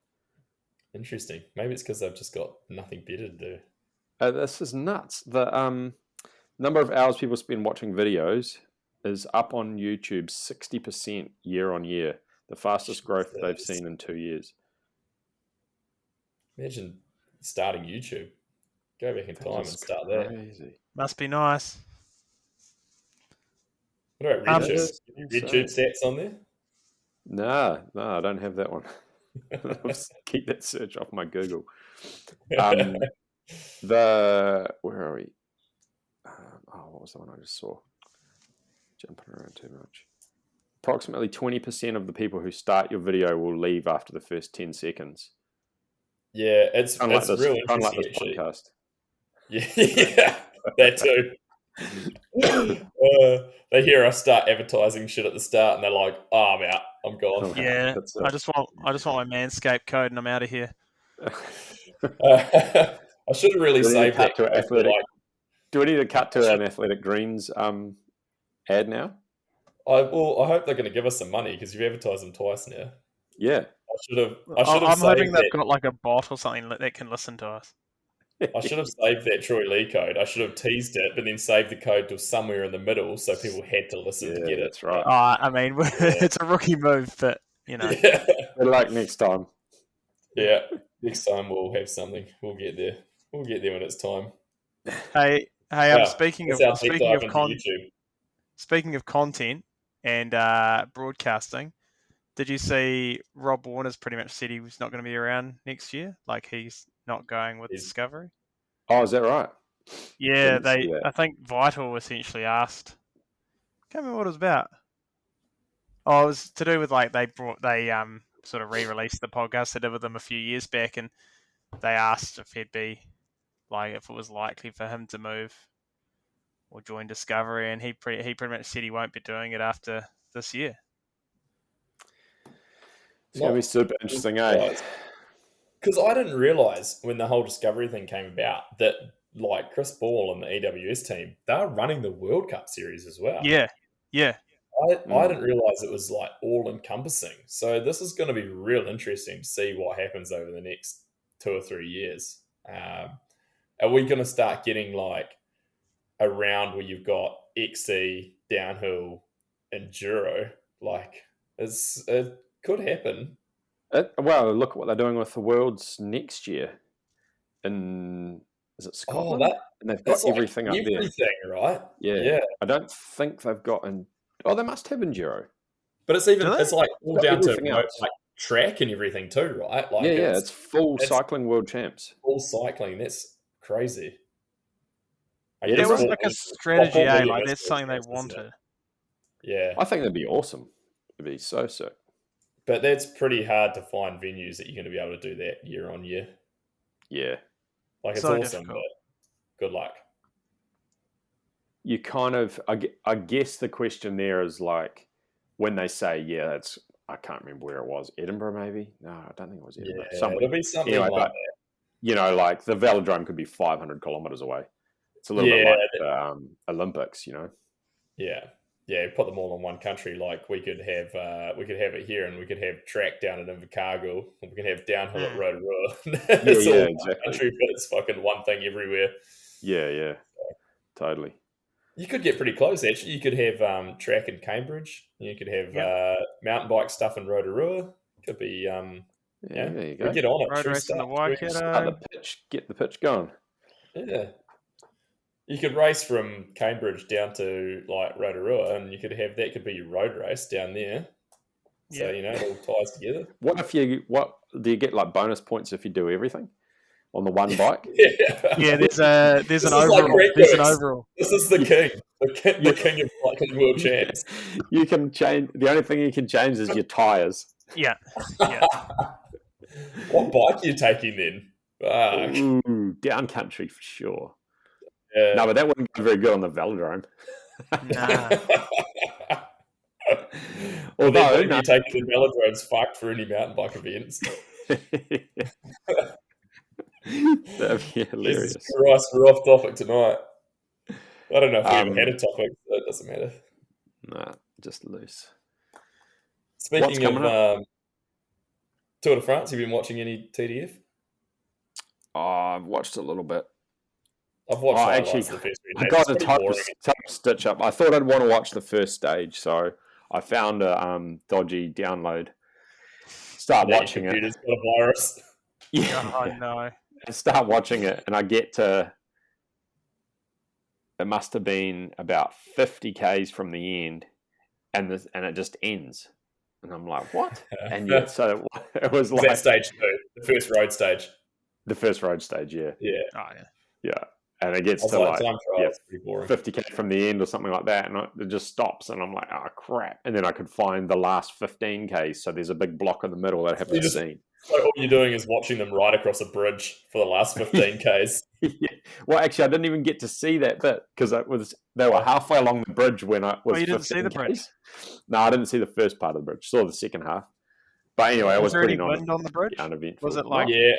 Speaker 5: Interesting. Maybe it's because they've just got nothing better to do.
Speaker 6: This is nuts. The number of hours people spend watching videos is up on YouTube 60% year on year, the fastest growth they've seen in 2 years.
Speaker 5: Imagine starting YouTube. Go back in time and start
Speaker 6: crazy.
Speaker 5: that.
Speaker 1: Must be nice.
Speaker 5: What about RedTube?
Speaker 6: Insane.
Speaker 5: RedTube stats on there?
Speaker 6: No, I don't have that one. Keep that search off my Google. Where are we? What was the one I just saw? Jumping around too much. Approximately 20% of the people who start your video will leave after the first 10 seconds.
Speaker 5: Yeah, it's
Speaker 6: Unlike this,
Speaker 5: real
Speaker 6: unlike
Speaker 5: interesting,
Speaker 6: this podcast.
Speaker 5: Yeah, that too. They hear us start advertising shit at the start, and they're like, "Oh, I'm out. I'm gone."
Speaker 1: Yeah, I just want my Manscaped code, and I'm out of here.
Speaker 5: I should have really saved that.
Speaker 6: Do we need to cut to an Athletic Greens ad now?
Speaker 5: I hope they're going to give us some money because you've advertised them twice now.
Speaker 6: Yeah,
Speaker 5: I should have.
Speaker 1: I'm hoping they've got like a bot or something that can listen to us.
Speaker 5: I should have saved that Troy Lee code. I should have teased it, but then saved the code to somewhere in the middle so people had to listen to get it.
Speaker 6: That's right.
Speaker 1: I mean, it's a rookie move, but you know.
Speaker 5: Yeah.
Speaker 6: Good luck next time.
Speaker 5: Yeah, next time we'll have something. We'll get there. We'll get there when it's time.
Speaker 1: Hey, speaking of content and broadcasting, did you see Rob Warner's pretty much said he was not going to be around next year? Like he's not going with Discovery.
Speaker 6: Oh, is that right?
Speaker 1: Yeah, I think Vital essentially asked. Can't remember what it was about. Oh, it was to do with like they sort of re-released the podcast they did with them a few years back, and they asked if he'd be like if it was likely for him to move or join Discovery, and he pretty much said he won't be doing it after this year.
Speaker 6: It's going to be super interesting, eh?
Speaker 5: Because I didn't realise when the whole Discovery thing came about that like Chris Ball and the EWS team, they're running the World Cup series as well.
Speaker 1: Yeah.
Speaker 5: I didn't realise it was like all encompassing. So this is going to be real interesting to see what happens over the next 2 or 3 years. Are we going to start getting like a round where you've got XC, downhill, enduro? Like it could happen.
Speaker 6: Well, look at what they're doing with the Worlds next year. Is it Scotland? And they've got everything
Speaker 5: like
Speaker 6: up there.
Speaker 5: Everything, right?
Speaker 6: Yeah. I don't think they've got they must have enduro.
Speaker 5: But it's like all down to like track and everything too, right? Like
Speaker 6: it's full cycling world champs.
Speaker 5: Full cycling. That's crazy.
Speaker 1: It was like a strategy, like that's something they wanted.
Speaker 5: Yeah.
Speaker 6: I think that'd be awesome. It'd be so sick.
Speaker 5: But that's pretty hard to find venues that you're going to be able to do that year on year.
Speaker 6: Yeah.
Speaker 5: Like it's
Speaker 1: so
Speaker 5: awesome,
Speaker 1: difficult.
Speaker 5: But good luck.
Speaker 6: You kind of, I guess the question there is like, when they say, I can't remember where it was, Edinburgh maybe? No, I don't think it was Edinburgh.
Speaker 5: Yeah, it'll be something like that.
Speaker 6: You know, like the velodrome could be 500 kilometers away. It's a little bit like Olympics, you know?
Speaker 5: Yeah, put them all in one country. Like we could have it here, and we could have track down at Invercargill, and we can have downhill at Rotorua. Exactly. Country, but it's fucking one thing everywhere.
Speaker 6: Yeah, totally.
Speaker 5: You could get pretty close, actually. You could have track in Cambridge. You could have mountain bike stuff in Rotorua. Could be,
Speaker 6: there you go.
Speaker 5: Get on it.
Speaker 1: Road race in the Waikato.
Speaker 6: Get the pitch going.
Speaker 5: Yeah. You could race from Cambridge down to like Rotorua, and you could have that could be your road race down there. So it all ties together. What
Speaker 6: do you get like bonus points if you do everything on the one bike?
Speaker 1: There's an overall. There's an overall.
Speaker 5: This is the king, the king of cycling world champs.
Speaker 6: You can change. The only thing you can change is your tires.
Speaker 1: Yeah.
Speaker 5: What bike are you taking then?
Speaker 6: Ooh, down country for sure.
Speaker 5: Yeah.
Speaker 6: No, but that wouldn't go very good on the velodrome.
Speaker 1: Nah.
Speaker 5: Although you take the velodrome's fucked for any mountain bike events.
Speaker 6: That'd be hilarious.
Speaker 5: Jesus Christ, we're off topic tonight. I don't know if we ever had a topic, so it doesn't matter.
Speaker 6: Nah, just loose.
Speaker 5: Speaking of Tour de France, have you been watching any TDF?
Speaker 6: I've watched a little bit.
Speaker 5: I've watched highlights
Speaker 6: actually,
Speaker 5: of the first 3
Speaker 6: I
Speaker 5: days.
Speaker 6: got
Speaker 5: It's
Speaker 6: a
Speaker 5: pretty
Speaker 6: time
Speaker 5: boring.
Speaker 6: to stitch up. I thought I'd want to watch the first stage, so I found a dodgy download. Start
Speaker 5: Your
Speaker 6: watching it.
Speaker 5: computer's got a virus.
Speaker 6: Yeah,
Speaker 1: Oh no.
Speaker 6: I start watching it, and I get to. It must have been about 50 k's from the end, and it just ends, and I'm like, what? And yeah, so it was
Speaker 5: Was
Speaker 6: like
Speaker 5: that stage 2? The first road stage?
Speaker 6: the first road stage, yeah.
Speaker 5: Yeah.
Speaker 1: Oh yeah.
Speaker 6: Yeah, and it
Speaker 5: I
Speaker 6: gets
Speaker 5: was
Speaker 6: to
Speaker 5: like,
Speaker 6: like
Speaker 5: time trials, pretty boring.
Speaker 6: 50k from the end or something like that, and it just stops, and I'm like, oh crap! And then I could find the last 15k, so there's a big block in the middle that I haven't seen.
Speaker 5: So all you're doing is watching them ride across a bridge for the last 15 k's.
Speaker 6: Yeah. Well, actually, I didn't even get to see that bit because they were halfway along the bridge when I was.
Speaker 1: Oh, you didn't see the bridge?
Speaker 6: No, I didn't see the first part of the bridge. Saw the second half. But anyway, I was
Speaker 1: there any
Speaker 6: pretty
Speaker 1: wind on the bridge?
Speaker 6: uneventful.
Speaker 1: Was it like?
Speaker 5: Yeah,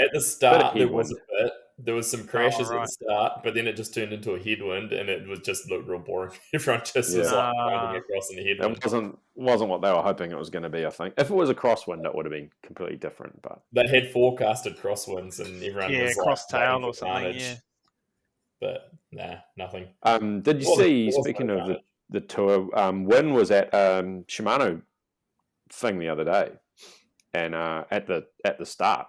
Speaker 5: at the start there was
Speaker 6: headwind.
Speaker 5: a bit. There was some crashes at
Speaker 1: right.
Speaker 5: the start, but then it just turned into a headwind, and it was just looked real boring. Everyone just was
Speaker 6: Yeah.
Speaker 5: like riding across in the headwind.
Speaker 6: It wasn't what they were hoping it was going to be. I think if it was a crosswind, it would have been completely different. But
Speaker 5: They had forecasted crosswinds, and everyone was like
Speaker 1: cross tail
Speaker 5: waiting
Speaker 1: or
Speaker 5: for
Speaker 1: something.
Speaker 5: carnage.
Speaker 1: Yeah.
Speaker 5: But nah, nothing.
Speaker 6: did you see? Speaking of the tour, Wynn was at Shimano thing the other day, and at the start.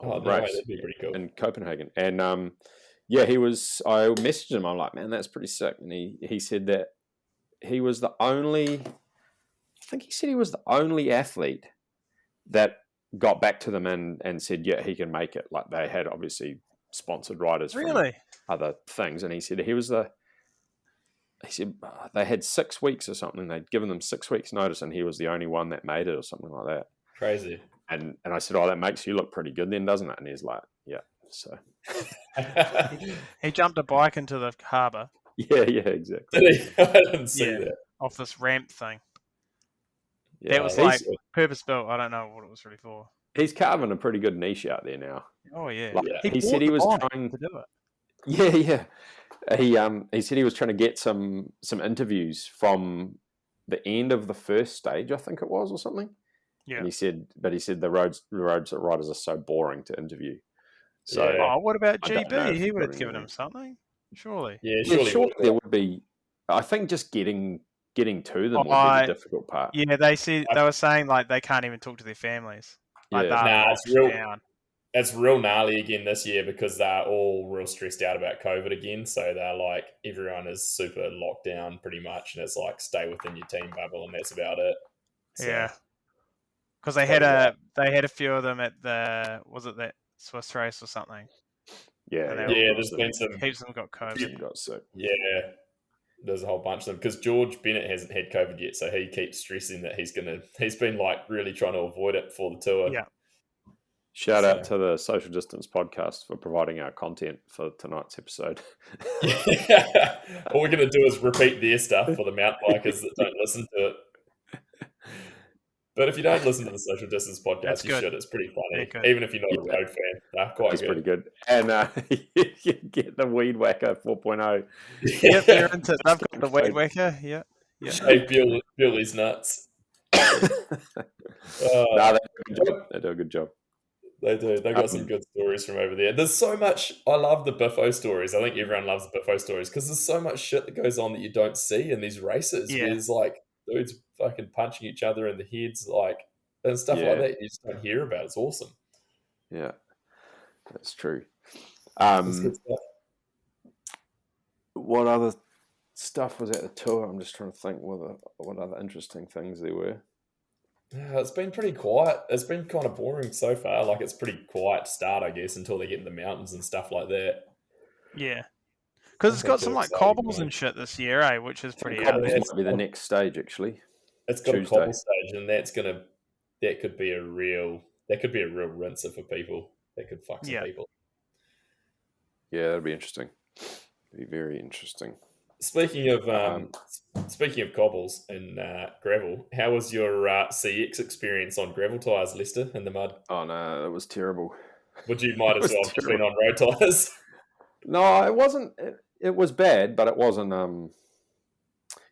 Speaker 5: Oh,
Speaker 6: of
Speaker 5: no
Speaker 6: the
Speaker 5: way,
Speaker 6: race
Speaker 5: that'd be pretty cool.
Speaker 6: in Copenhagen, and yeah, he was. I messaged him. I'm like, man, that's pretty sick. And he said that he was the only. I think he said he was the only athlete that got back to them and said, yeah, he can make it. Like they had obviously sponsored riders from other things, and he said he was the. He said they had 6 weeks or something. They'd given them 6 weeks notice, and he was the only one that made it or something like that.
Speaker 5: Crazy.
Speaker 6: And I said, oh, that makes you look pretty good then, doesn't it? And he's like, yeah. So
Speaker 1: He jumped a bike into the harbour.
Speaker 6: yeah, exactly.
Speaker 5: Did he? I didn't see that.
Speaker 1: Off this ramp thing.
Speaker 6: Yeah,
Speaker 1: That was like purpose built. I don't know what it was really for.
Speaker 6: He's carving a pretty good niche out there now.
Speaker 1: Oh yeah.
Speaker 6: Like, he said he was trying
Speaker 1: to do it.
Speaker 6: Yeah. He said he was trying to get some interviews from the end of the first stage, I think it was, or something.
Speaker 1: Yeah.
Speaker 6: And he said the roads riders are so boring to interview. So
Speaker 1: what about
Speaker 6: I don't know
Speaker 1: GB?
Speaker 6: if
Speaker 1: He would have
Speaker 6: got
Speaker 1: given
Speaker 6: anything.
Speaker 1: him something, surely.
Speaker 5: Yeah,
Speaker 6: surely there would be. I think just getting to them would be the difficult part.
Speaker 1: Yeah, they were saying like they can't even talk to their families. Like,
Speaker 5: it's real gnarly again this year because they're all real stressed out about COVID again. So they're like, everyone is super locked down pretty much, and it's like stay within your team bubble, and that's about it. So,
Speaker 1: yeah, because they had a few of them at that Swiss race or something.
Speaker 6: Yeah,
Speaker 5: there's been some
Speaker 1: heaps of them got COVID.
Speaker 6: Got sick.
Speaker 5: Yeah, there's a whole bunch of them because George Bennett hasn't had COVID yet, so he keeps stressing that he's been like really trying to avoid it for the tour.
Speaker 1: Yeah.
Speaker 6: Shout out to the Social Distance podcast for providing our content for tonight's episode.
Speaker 5: All we're going to do is repeat their stuff for the mountain bikers that don't listen to it. But if you don't listen to the Social Distance podcast, you should. It's pretty funny. Even if you're not a road fan, they're quite good.
Speaker 6: Pretty good. And you get the Weed Whacker 4.0.
Speaker 1: Yep, they're into it. They've got the Weed Whacker. Yeah.
Speaker 5: Shave Bewley's nuts.
Speaker 6: They do a good job.
Speaker 5: They do. They've got some good stories from over there. There's so much. I love the Biffo stories. I think everyone loves the Biffo stories because there's so much shit that goes on that you don't see in these races.
Speaker 1: Yeah.
Speaker 5: There's like dudes fucking punching each other in the heads, like and stuff like that. You just don't hear about. It's awesome.
Speaker 6: Yeah, that's true.
Speaker 5: That's good stuff.
Speaker 6: What other stuff was at the tour? I'm just trying to think what other interesting things there were.
Speaker 5: It's been pretty quiet. It's been kind of boring so far. Like it's pretty quiet to start, I guess, until they get in the mountains and stuff like that.
Speaker 1: Yeah, because it's got some like cobbles and shit this year, which is pretty.
Speaker 6: Cobbles might be the next stage, actually.
Speaker 5: It's got Tuesday. A cobble stage, and that could be a real rinser for people. That could fuck some people.
Speaker 6: Yeah, that'd be interesting. It'd be very interesting.
Speaker 5: Speaking of cobbles and gravel, how was your CX experience on gravel tyres, Lester, in the mud?
Speaker 6: Oh no, it was terrible.
Speaker 5: Would you might as well have just been on road tyres?
Speaker 6: No, it wasn't. It was bad, but it wasn't.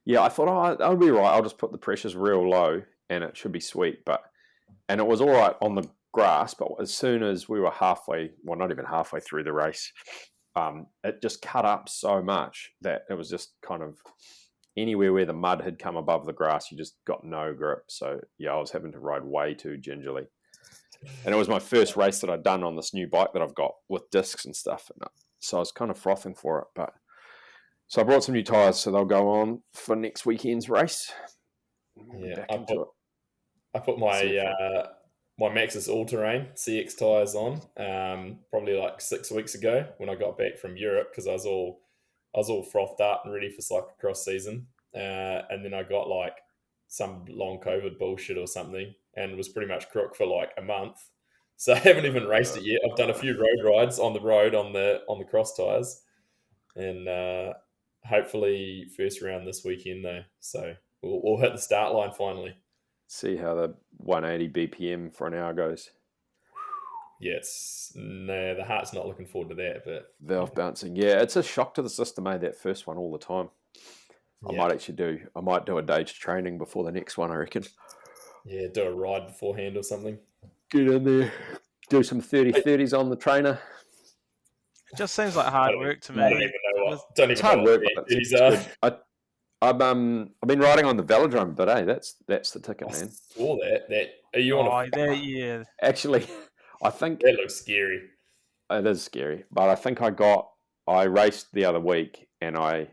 Speaker 6: Yeah, I thought, I'll be right. I'll just put the pressures real low, and it should be sweet. And it was all right on the grass, but as soon as we were not even halfway through the race, it just cut up so much that it was just kind of anywhere where the mud had come above the grass, you just got no grip. So yeah, I was having to ride way too gingerly. And it was my first race that I'd done on this new bike that I've got with discs and stuff. So I was kind of frothing for it. So I brought some new tyres, so they'll go on for next weekend's race.
Speaker 5: Yeah, I put my my Maxxis All-Terrain CX tyres on probably like 6 weeks ago when I got back from Europe, because I was all frothed up and ready for cyclocross season. And then I got like some long COVID bullshit or something and was pretty much crook for like a month. So I haven't even raced it yet. I've done a few road rides on the road on the cross tyres, and hopefully first round this weekend though. So we'll hit the start line finally.
Speaker 6: See how the 180 BPM for an hour goes.
Speaker 5: Yeah, the heart's not looking forward to that. But
Speaker 6: valve bouncing, yeah, it's a shock to the system, that first one all the time. I might do a day's training before the next one, I reckon.
Speaker 5: Yeah, do a ride beforehand or something.
Speaker 6: Get in there, do some 30-30s on the trainer.
Speaker 1: It just seems like hard work to me.
Speaker 5: I don't even know what.
Speaker 6: It's hard work, but it's good. I've been riding on the velodrome, but hey, that's the ticket, man.
Speaker 5: I saw that. Are you on
Speaker 1: yeah.
Speaker 6: Actually, I think
Speaker 5: that looks scary.
Speaker 6: It is scary, but I think I raced the other week, and I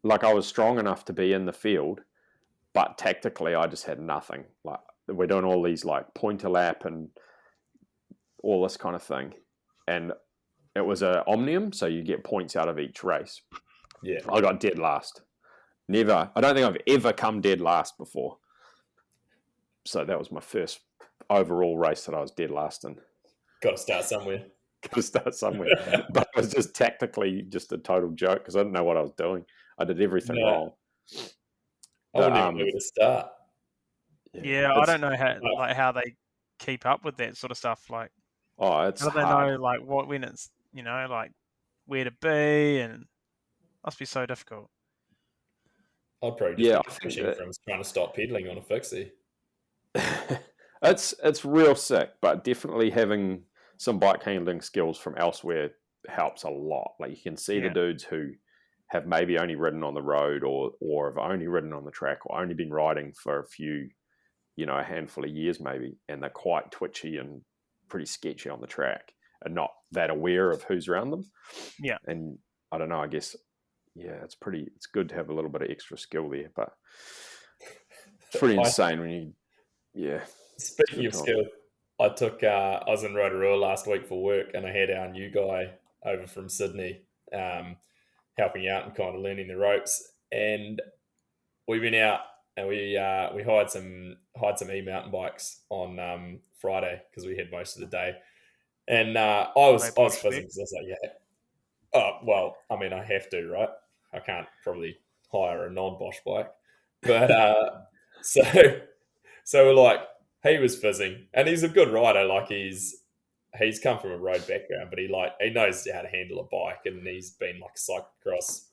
Speaker 6: was strong enough to be in the field, but tactically I just had nothing. Like, we're doing all these like pointer lap and all this kind of thing, and it was a omnium, so you get points out of each race.
Speaker 5: Yeah,
Speaker 6: I got dead last. I don't think I've ever come dead last before. So that was my first overall race that I was dead last in.
Speaker 5: Got to start somewhere.
Speaker 6: But it was just tactically just a total joke because I didn't know what I was doing. I did everything wrong.
Speaker 5: I wouldn't even know where to start.
Speaker 1: Yeah, I don't know how they keep up with that sort of stuff. Like,
Speaker 6: it's
Speaker 1: how do they know like when it's like where to be, and must be so difficult.
Speaker 5: I'd probably just be pushing from trying to stop pedaling on a fixie.
Speaker 6: It's real sick, but definitely having some bike handling skills from elsewhere helps a lot. Like, you can see the dudes who have maybe only ridden on the road or have only ridden on the track or only been riding for a few, a handful of years maybe, and they're quite twitchy and pretty sketchy on the track and not that aware of who's around them.
Speaker 1: Yeah.
Speaker 6: And I don't know, I guess, it's good to have a little bit of extra skill there, but it's pretty insane when you,
Speaker 5: Speaking of skill, I was in Rotorua last week for work, and I had our new guy over from Sydney helping out and kind of learning the ropes. And we went out and we hired some e-mountain bikes on Friday because we had most of the day. And I was fizzing because I was like, yeah. Oh, well, I mean, I have to, right? I can't probably hire a non-Bosch bike. But so we're like, he was fizzing, and he's a good rider. Like, he's come from a road background, but he knows how to handle a bike, and he's been like cyclocross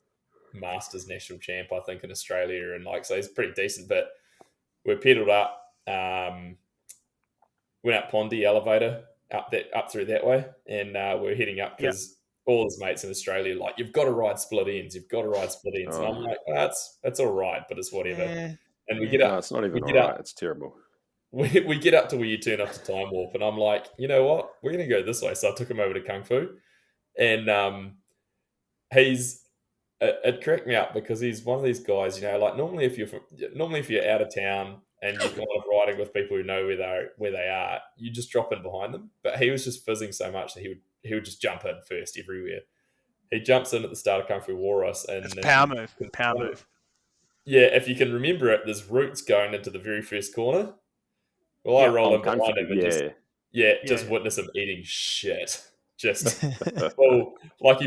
Speaker 5: masters national champ, I think, in Australia, and so he's pretty decent. But we pedaled up, went up Pondy elevator up through that way, and we're heading up because all his mates in Australia like, you've got to ride split ends. And I'm like, that's all right, but it's whatever. And we get up.
Speaker 6: No, it's not even all right. It's terrible.
Speaker 5: We get up to where you turn up to Time Warp, and I'm like, you know what? We're going to go this way. So I took him over to Kung Fu, and it cracked me up because he's one of these guys, like normally if you're out of town and you're kind of riding with people who know where they are, you just drop in behind them. But he was just fizzing so much that he would just jump in first everywhere. He jumps in at the start of Kung Fu Walrus, and
Speaker 1: it's power move.
Speaker 5: Yeah, if you can remember it, there's roots going into the very first corner. Well, I roll in behind him and just witness him eating shit. Just, he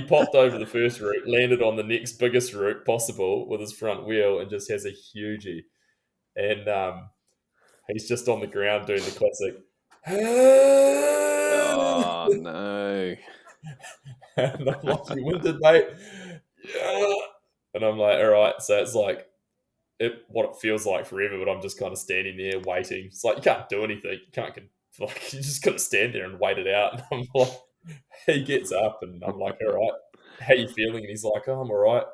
Speaker 5: popped over the first route, landed on the next biggest route possible with his front wheel, and just has a hugie. And he's just on the ground doing the classic.
Speaker 6: Oh, no.
Speaker 5: And I'm like, you winded, mate. Yeah. And I'm like, all right. So it's like, what it feels like forever, but I'm just kind of standing there waiting. It's like, you can't do anything. You just got to stand there and wait it out. And I'm like, he gets up and I'm like, all right, how you feeling? And he's like, oh, I'm all right.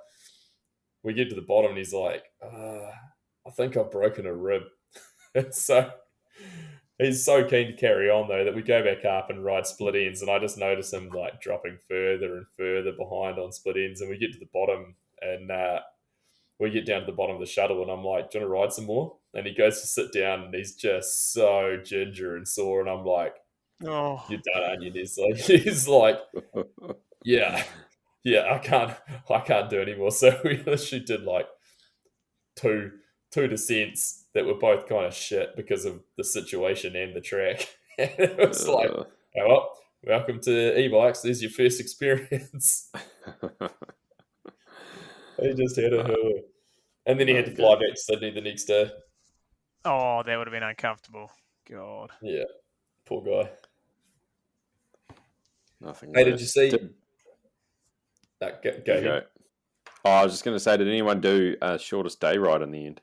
Speaker 5: We get to the bottom and he's like, I think I've broken a rib. So he's so keen to carry on though that we go back up and ride split ends, and I just notice him like dropping further and further behind on split ends, and we get to the bottom and we get down to the bottom of the shuttle and I'm like, do you want to ride some more? And he goes to sit down and he's just so ginger and sore, and I'm like,
Speaker 1: Oh,
Speaker 5: you're done, aren't you? He's like, yeah, I can't do anymore. So we literally did like two descents that were both kind of shit because of the situation and the track. And it was like, oh, well, welcome to e-bikes. There's your first experience. He just had a hurler. And then he had to fly back to Sydney the next day.
Speaker 1: oh, that would have been uncomfortable. God.
Speaker 5: Yeah, poor guy.
Speaker 6: Nothing.
Speaker 5: Hey,
Speaker 6: worse.
Speaker 5: did you see? Go ahead.
Speaker 6: Oh, I was just going to say, did anyone do a shortest day ride in the end?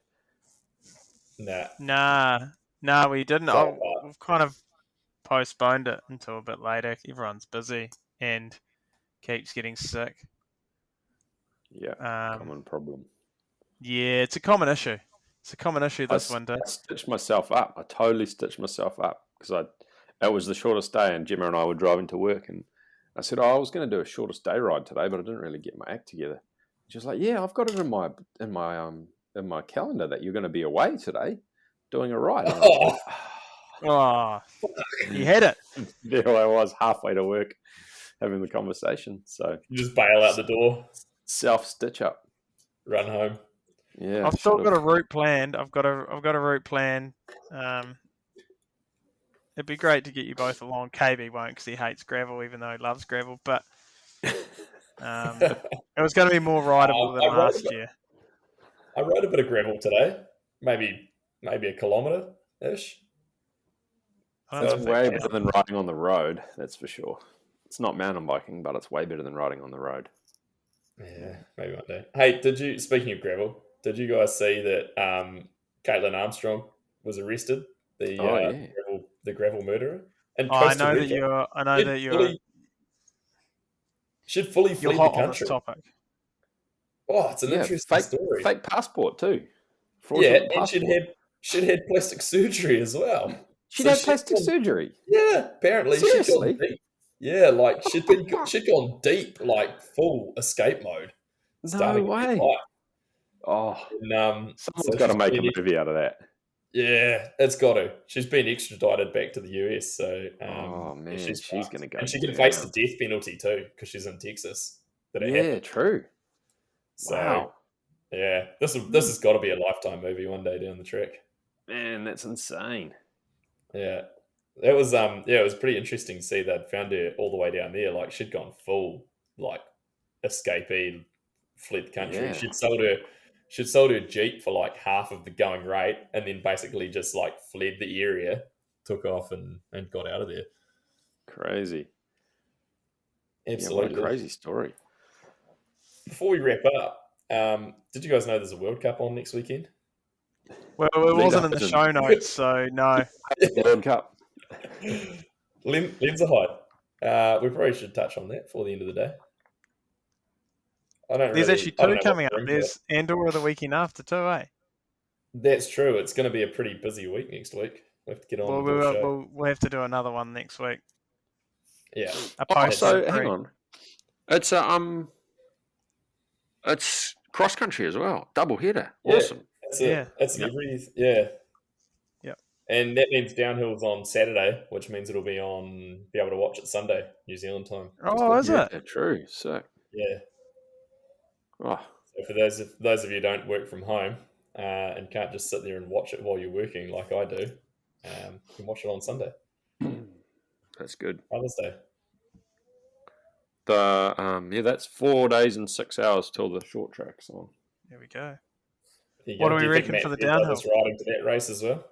Speaker 1: Nah, we didn't.
Speaker 5: So,
Speaker 1: We've kind of postponed it until a bit later. Everyone's busy and keeps getting sick.
Speaker 6: Yeah, common problem.
Speaker 1: Yeah, it's a common issue. It's a common issue this winter.
Speaker 6: I stitched myself up. I totally stitched myself up because it was the shortest day, and Gemma and I were driving to work, and I said, I was going to do a shortest day ride today, but I didn't really get my act together. She was like, yeah, I've got it in my calendar that you're going to be away today doing a ride.
Speaker 1: Oh, you had it.
Speaker 6: There I was halfway to work having the conversation. So
Speaker 5: you just bail out the door,
Speaker 6: self-stitch up,
Speaker 5: run home.
Speaker 6: Yeah,
Speaker 1: I've still got a route planned. I've got a route plan. It'd be great to get you both along. KB won't because he hates gravel, even though he loves gravel. But it was going to be more rideable than last year.
Speaker 5: I rode a bit of gravel today, maybe a kilometre-ish.
Speaker 6: That's way better than riding on the road, that's for sure. It's not mountain biking, but it's way better than riding on the road.
Speaker 5: Yeah, maybe one day. Hey, speaking of gravel, did you guys see that Caitlin Armstrong was arrested? The gravel murderer? And
Speaker 1: I know that you're
Speaker 5: should fully flee the country.
Speaker 1: Topic.
Speaker 5: Oh, it's an interesting story.
Speaker 6: Fake passport too.
Speaker 5: Fraudulent passport. And she'd had plastic surgery as well.
Speaker 6: She'd had plastic surgery?
Speaker 5: Yeah, apparently.
Speaker 6: Seriously?
Speaker 5: Yeah, like she'd gone deep, like full escape mode.
Speaker 6: No way. Oh,
Speaker 5: and,
Speaker 6: someone's got to make a movie out of that.
Speaker 5: Yeah, it's got to. She's been extradited back to the US, so
Speaker 6: oh man, she's going to go.
Speaker 5: And she can face the death penalty too because she's in Texas.
Speaker 6: Yeah, true.
Speaker 5: So,
Speaker 6: wow.
Speaker 5: Yeah, this has got to be a Lifetime movie one day down the track.
Speaker 6: Man, that's insane.
Speaker 5: Yeah, it was pretty interesting to see that found her all the way down there. Like she'd gone full like escapee, fled the country. Yeah. She'd sold her Jeep for like half of the going rate, and then basically just like fled the area, took off and got out of there.
Speaker 6: Crazy.
Speaker 5: Absolutely.
Speaker 6: Yeah, what a crazy story.
Speaker 5: Before we wrap up, did you guys know there's a World Cup on next weekend?
Speaker 1: Well, it wasn't in the show notes, so no.
Speaker 6: World Cup.
Speaker 5: Lenzerh. We probably should touch on that before the end of the day.
Speaker 1: There's actually two coming up. There's Andorra the weekend after too, eh?
Speaker 5: That's true. It's going to be a pretty busy week next week. We have to get on.
Speaker 1: We'll have to do another one next week.
Speaker 5: Yeah.
Speaker 6: So hang on. It's cross country as well. Double header. Awesome.
Speaker 5: That's every.
Speaker 1: Yep.
Speaker 5: And that means downhill's on Saturday, which means it'll be able to watch it Sunday, New Zealand time.
Speaker 1: Oh, is it?
Speaker 6: Yeah, true. Sick.
Speaker 5: Yeah.
Speaker 6: Oh.
Speaker 5: So for those of you who don't work from home and can't just sit there and watch it while you're working like I do, you can watch it on Sunday.
Speaker 6: That's good.
Speaker 5: Mother's Day.
Speaker 6: That's 4 days and 6 hours till the short track's on.
Speaker 1: There we go.
Speaker 5: What
Speaker 1: do we reckon for the downhill?
Speaker 5: Riding to that race as well.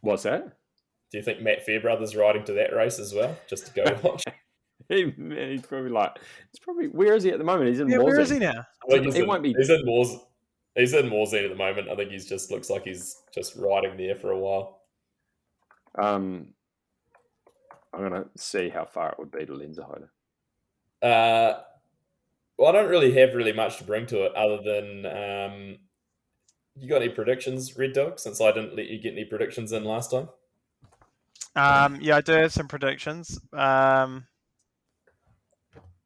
Speaker 6: What's that?
Speaker 5: Do you think Matt Fairbrother's riding to that race as well, just to go watch?
Speaker 6: He's probably where is he at the moment? He's in Morzine.
Speaker 1: Where is he now?
Speaker 5: He's in Morzine. He's in Morzine at the moment. I think he's just looks like he's just riding there for a while.
Speaker 6: I'm going to see how far it would be to Lenzerh.
Speaker 5: Well, I don't really have much to bring to it other than you got any predictions, Red Dog? Since I didn't let you get any predictions in last time.
Speaker 1: Yeah, I do have some predictions. But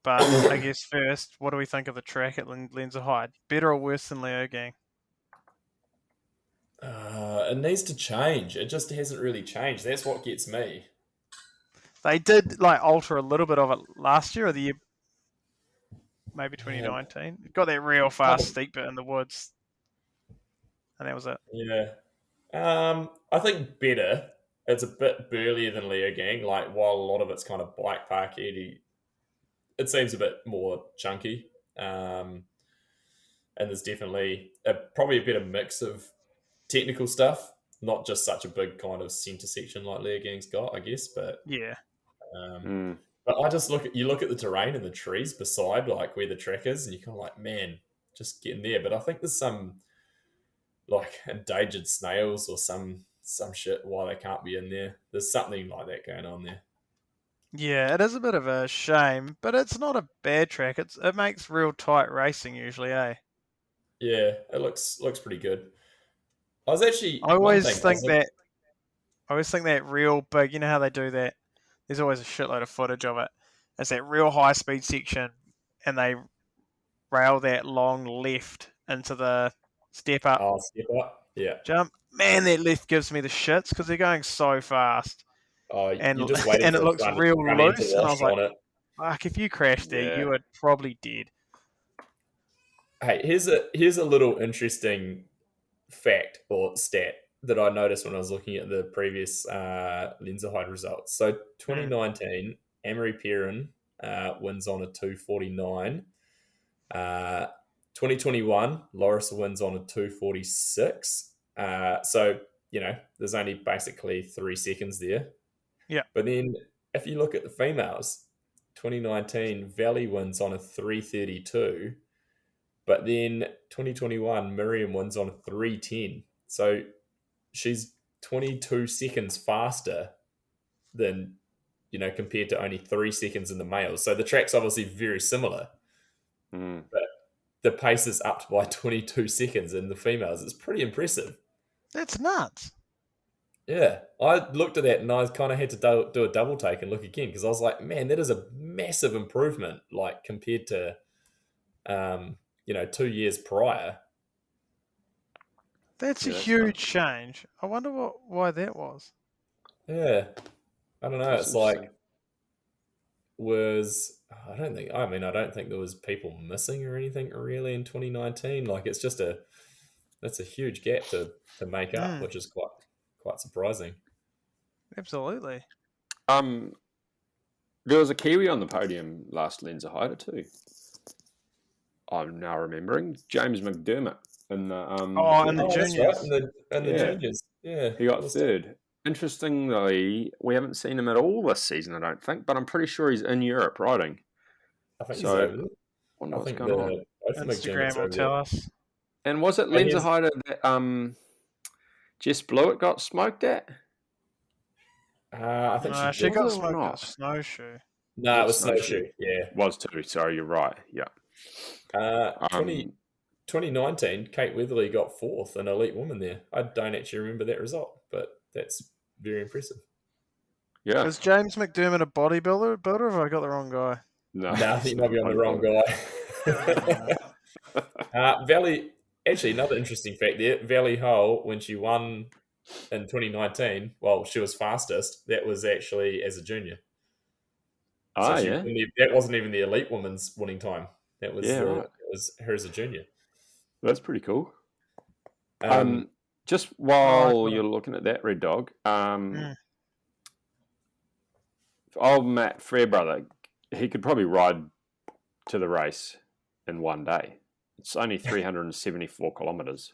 Speaker 1: I guess first, what do we think of the track at Lenzerh? Better or worse than Leo Gang?
Speaker 5: It needs to change. It just hasn't really changed. That's what gets me.
Speaker 1: They did alter a little bit of it last year or the year, maybe
Speaker 5: Yeah.
Speaker 1: 2019. It got that real fast steep bit in the woods, and that was it.
Speaker 5: Yeah. I think better. It's a bit burlier than Leo Gang. Like while a lot of it's kind of bike parky, it seems a bit more chunky. And there's definitely probably a better mix of technical stuff, not just such a big kind of center section like Leo Gang's got, I guess. But
Speaker 1: Yeah.
Speaker 5: But I just look at the terrain and the trees beside like where the track is, and you're kind of like, man, just getting there. But I think there's some like endangered snails or some shit why they can't be in there. There's something like that going on there.
Speaker 1: Yeah, it is a bit of a shame, but it's not a bad track. It makes real tight racing usually, eh?
Speaker 5: Yeah, it looks pretty good. I was actually
Speaker 1: I always think that real big. You know how they do that? There's always a shitload of footage of it. It's that real high speed section, and they rail that long left into the step up
Speaker 5: step up. Yeah.
Speaker 1: jump. Man, that left gives me the shits because they're going so fast. And
Speaker 5: you're just waiting
Speaker 1: and
Speaker 5: for
Speaker 1: it looks real
Speaker 5: front
Speaker 1: loose, and I was like,
Speaker 5: on it.
Speaker 1: fuck, if you crashed there, you were probably dead.
Speaker 5: Hey, here's a little interesting fact or stat that I noticed when I was looking at the previous Lenzerh results. So 2019, Amory Perrin wins on a 249. 2021, Loris wins on a 246. So, there's only basically 3 seconds there.
Speaker 1: Yeah.
Speaker 5: But then if you look at the females, 2019, Valley wins on a 332. But then 2021, Miriam wins on a 310. So she's 22 seconds faster than, compared to only 3 seconds in the males. So the track's obviously very similar. But the pace is upped by 22 seconds in the females. It's pretty impressive.
Speaker 1: That's nuts.
Speaker 5: Yeah. I looked at that and I kind of had to do a double take and look again because I was like, man, that is a massive improvement, like compared to 2 years prior.
Speaker 1: That's a huge change. I wonder why that was.
Speaker 5: Yeah. I don't know. It's like, I don't think there was people missing or anything really in 2019. Like it's just that's a huge gap to make up, which is quite surprising.
Speaker 1: Absolutely.
Speaker 6: There was a Kiwi on the podium last Lenzerh too. I'm now remembering James McDermott in the
Speaker 1: in the juniors.
Speaker 5: Right. In the juniors. Yeah.
Speaker 6: He got third. Interestingly, we haven't seen him at all this season, I don't think, but I'm pretty sure he's in Europe riding.
Speaker 5: I think he's over there.
Speaker 6: Wonder what's going on.
Speaker 1: Instagram will tell us.
Speaker 6: And was it Lenzerh that Jess Blewett got smoked at?
Speaker 5: I think
Speaker 1: she got smoked at Snowshoe.
Speaker 5: No, it was Snowshoe. Yeah.
Speaker 6: Was too. Sorry, you're right. Yeah.
Speaker 5: 2019, Kate Weatherly got 4th, an elite woman there. I don't actually remember that result, but that's very impressive.
Speaker 6: Yeah.
Speaker 1: Is James McDermott a bodybuilder, or have I got the wrong guy?
Speaker 5: No, I think you might be on the wrong guy. Valley, actually, another interesting fact there. Valley Hull, when she won in 2019, well, she was fastest. That was actually as a junior. That wasn't even the elite woman's winning time. That was it was her as a junior.
Speaker 6: That's pretty cool. Just while you're looking at that, Red Dog, old Matt Fairbrother, he could probably ride to the race in one day. It's only 374 kilometres.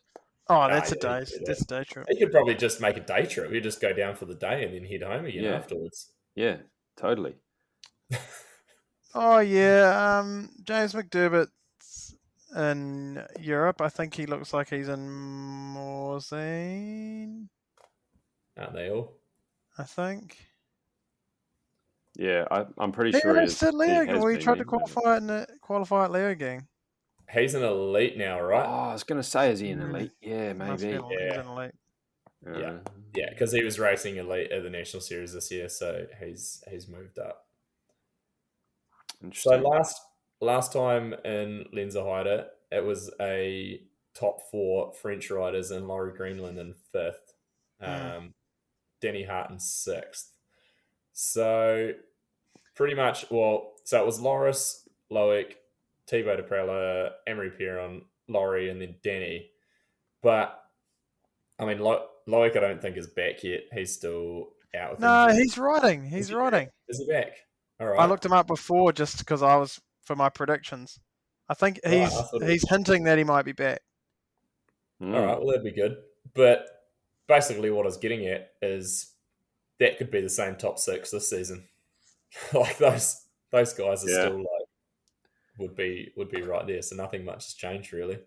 Speaker 1: Oh, that's a day. That's a day trip.
Speaker 5: He could probably just make a day trip. He'd just go down for the day and then head home again afterwards.
Speaker 6: Yeah, totally.
Speaker 1: Oh yeah, James McDermott's in Europe. I think he looks like he's in Morzine.
Speaker 5: Aren't they all?
Speaker 1: I think.
Speaker 6: Yeah, I'm pretty
Speaker 1: He
Speaker 6: sure he
Speaker 1: almost did Leo
Speaker 6: has
Speaker 1: gang. We
Speaker 6: been
Speaker 1: tried to
Speaker 6: there.
Speaker 1: qualify at Leo gang.
Speaker 5: He's an elite now, right?
Speaker 6: Oh, I was going to say, is he an elite? Yeah,
Speaker 1: Must be
Speaker 6: maybe.
Speaker 1: he's an elite.
Speaker 5: Yeah, because he was racing elite at the National Series this year, so he's moved up. So
Speaker 6: Interesting.
Speaker 5: last time in Lenzerh, it was a top 4 French riders and Laurie Greenland in 5th, Denny Hart in 6th. So pretty much, so it was Loris, Loic, Thibaut de Prella, Emery Pierron, Laurie, and then Denny. But I mean, Loic, I don't think is back yet. He's still out with
Speaker 1: No,
Speaker 5: injury.
Speaker 1: he's riding. He's riding.
Speaker 5: Is he back? All right.
Speaker 1: I looked him up before just because I was for my predictions. I think he's hinting that he might be back.
Speaker 5: All right, well that'd be good. But basically, what I was getting at is that could be the same top 6 this season. Like those guys are still like would be right there. So nothing much has changed really.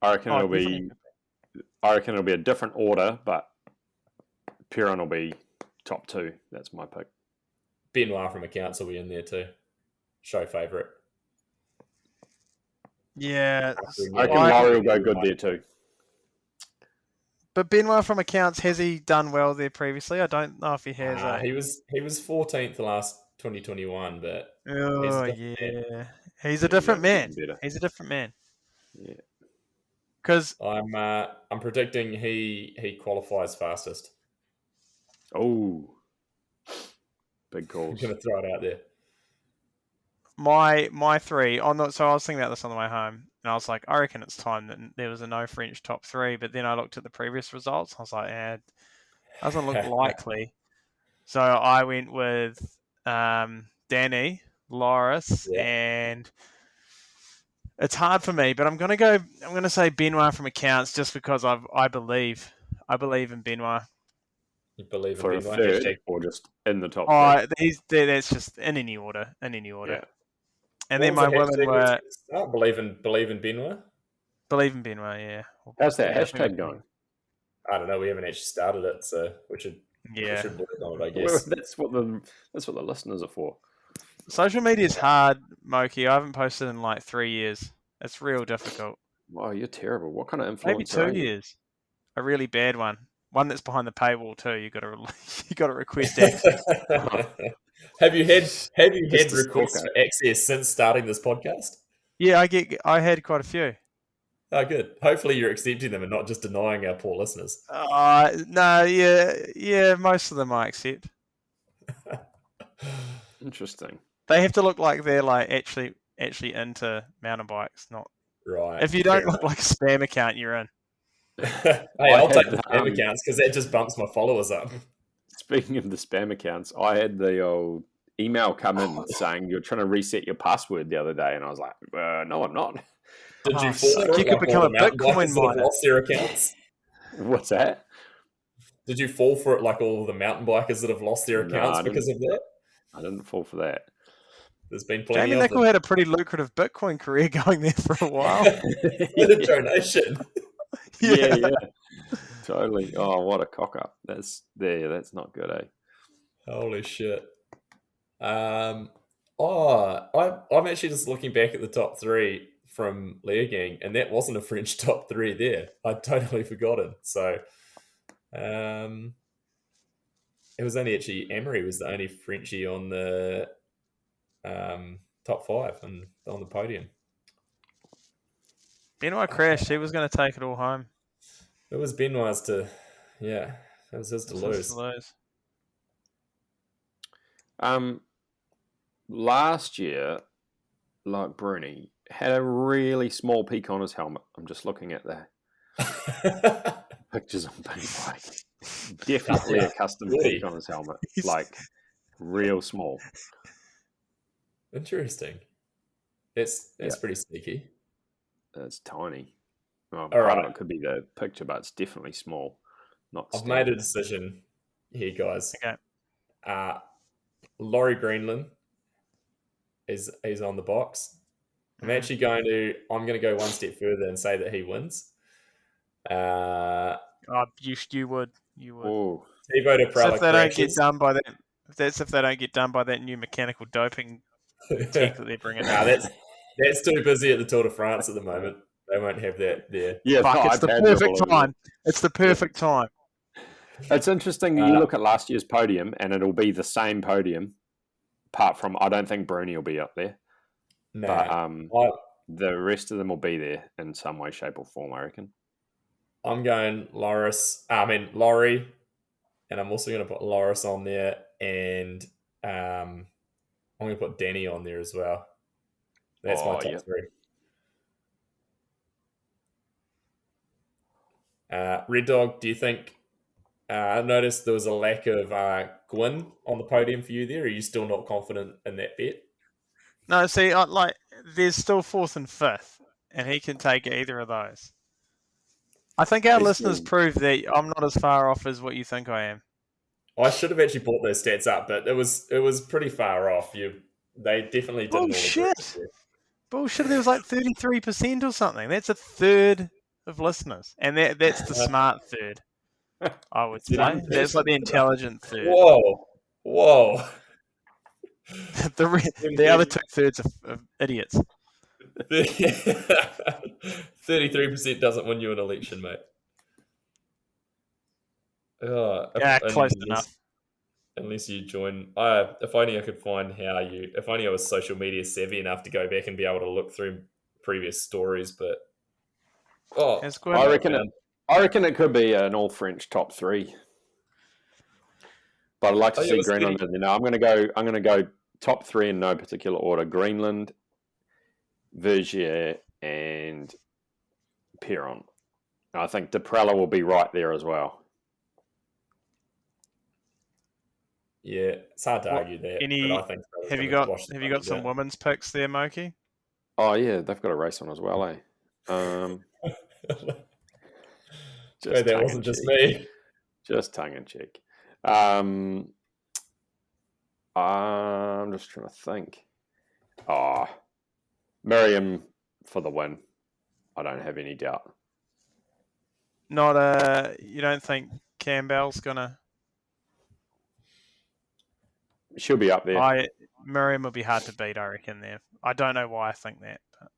Speaker 6: I reckon it'll be a different order, but Pierron will be top 2. That's my pick.
Speaker 5: Benoit from accounts will be in there too. Show favourite.
Speaker 1: Yeah,
Speaker 6: I reckon Laurie will go good there too.
Speaker 1: But Benoit from accounts, has he done well there previously? I don't know if he has.
Speaker 5: He was 14th last 2021, but
Speaker 1: he's a different man. He's a different man.
Speaker 6: Yeah.
Speaker 1: Because
Speaker 5: I'm predicting he qualifies fastest.
Speaker 6: Oh, big calls.
Speaker 5: I'm gonna throw it out there.
Speaker 1: My 3 so I was thinking about this on the way home, and I was like, I reckon it's time that there was a no French top 3. But then I looked at the previous results. I was like, doesn't look likely. So I went with Danny, Loris, and it's hard for me. But I'm gonna say Benoit from accounts just because I believe in Benoit.
Speaker 5: You believe in
Speaker 6: for
Speaker 5: Benoit?
Speaker 6: a third or just in the top 3?
Speaker 1: That's just in any order.
Speaker 6: Yeah.
Speaker 1: And then my women were
Speaker 5: believe in Benoit.
Speaker 1: Believe in Benoit, yeah.
Speaker 6: How's that hashtag going?
Speaker 5: I don't know. We haven't actually started it, so we should work on it, I guess.
Speaker 6: That's what the listeners are for.
Speaker 1: Social media is hard, Moki. I haven't posted in like 3 years. It's real difficult.
Speaker 6: Wow, you're terrible. What kind of influencer?
Speaker 1: Maybe 2 years. A really bad one. One that's behind the paywall too. You got to request access.
Speaker 5: Have you had requests for access since starting this podcast?
Speaker 1: Yeah, I had quite a few.
Speaker 5: Oh, good. Hopefully you're accepting them and not just denying our poor listeners.
Speaker 1: No, yeah, most of them I accept.
Speaker 6: Interesting.
Speaker 1: They have to look like they're like actually into mountain bikes, not
Speaker 5: right.
Speaker 1: If you don't look like a spam account, you're in.
Speaker 5: Hey, I'll take the spam accounts because that just bumps my followers up.
Speaker 6: Speaking of the spam accounts, I had the old email come in saying you're trying to reset your password the other day, and I was like, no, I'm not.
Speaker 5: Did you fall for it?
Speaker 1: You could become a Bitcoin miner.
Speaker 5: Lost their accounts.
Speaker 6: What's that?
Speaker 5: Did you fall for it like all of the mountain bikers that have lost their accounts because of that?
Speaker 6: I didn't fall for that.
Speaker 5: There's been plenty.
Speaker 1: Jamie Nicol had a pretty lucrative Bitcoin career going there for a while.
Speaker 5: With a donation.
Speaker 6: Yeah. Totally. Oh, what a cock up. That's not good, eh?
Speaker 5: Holy shit. I'm actually just looking back at the top 3 from Leo Gang, and that wasn't a French top 3 there. I'd totally forgotten. So it was only actually Emery was the only Frenchie on the top 5 and on the podium.
Speaker 1: Benoit crashed. He was going to take it all home.
Speaker 5: It was Benoit's it was his to lose.
Speaker 6: Last year, like Bruni, had a really small peak on his helmet. I'm just looking at the pictures on Bike. Definitely a custom peak on his helmet. Like, real small.
Speaker 5: Interesting. It's pretty sneaky.
Speaker 6: It's tiny. Well,
Speaker 5: All right.
Speaker 6: It could be the picture, but it's definitely small.
Speaker 5: I've made a decision here, guys.
Speaker 1: Okay.
Speaker 5: Laurie Greenland is on the box. I'm actually going to go one step further and say that he wins.
Speaker 1: You would.
Speaker 6: Oh.
Speaker 5: Thibaut de Prella
Speaker 1: if they don't get done by then. That's if they don't get done by that new mechanical doping tech that they're bringing.
Speaker 5: Nah, that's too busy at the Tour de France at the moment. They won't have that there.
Speaker 6: Yeah,
Speaker 1: Fuck, it's the perfect time. It's the perfect time.
Speaker 6: It's interesting. You look at last year's podium, and it'll be the same podium, apart from I don't think Bruni will be up there,
Speaker 5: No,
Speaker 6: but the rest of them will be there in some way, shape, or form. I reckon.
Speaker 5: I'm going Laurie, and I'm also going to put Loris on there, and I'm going to put Danny on there as well. That's my top three. Red Dog, do you think? I noticed there was a lack of Gwyn on the podium for you there. Are you still not confident in that bet?
Speaker 1: No, see, there's still 4th and 5th, and he can take either of those. I think our listeners proved that I'm not as far off as what you think I am.
Speaker 5: I should have actually brought those stats up, but it was pretty far off. They definitely didn't.
Speaker 1: Bullshit! There was like 33% or something. That's a third of listeners, and that's the smart third. I would say that's like the intelligent third.
Speaker 5: Whoa!
Speaker 1: the other 2/3 of idiots.
Speaker 5: 33% doesn't win you an election, mate.
Speaker 1: Close enough.
Speaker 5: Unless you join, if only I could find if only I was social media savvy enough to go back and be able to look through previous stories. But
Speaker 6: I reckon it could be an all French top 3. But I'd like to see Greenland. I'm going to go top 3 in no particular order: Greenland, Vergier, and Perron. I think Deprella will be right there as well.
Speaker 5: Yeah, it's hard to argue that. But I think
Speaker 1: have you got some women's picks there, Moki?
Speaker 6: Oh yeah, they've got a race on as well, eh?
Speaker 5: That wasn't just me.
Speaker 6: Just tongue in cheek. I'm just trying to think. Miriam for the win. I don't have any doubt.
Speaker 1: You don't think Campbell's gonna?
Speaker 6: She'll be up there.
Speaker 1: Miriam will be hard to beat, I reckon. There, I don't know why I think that. But.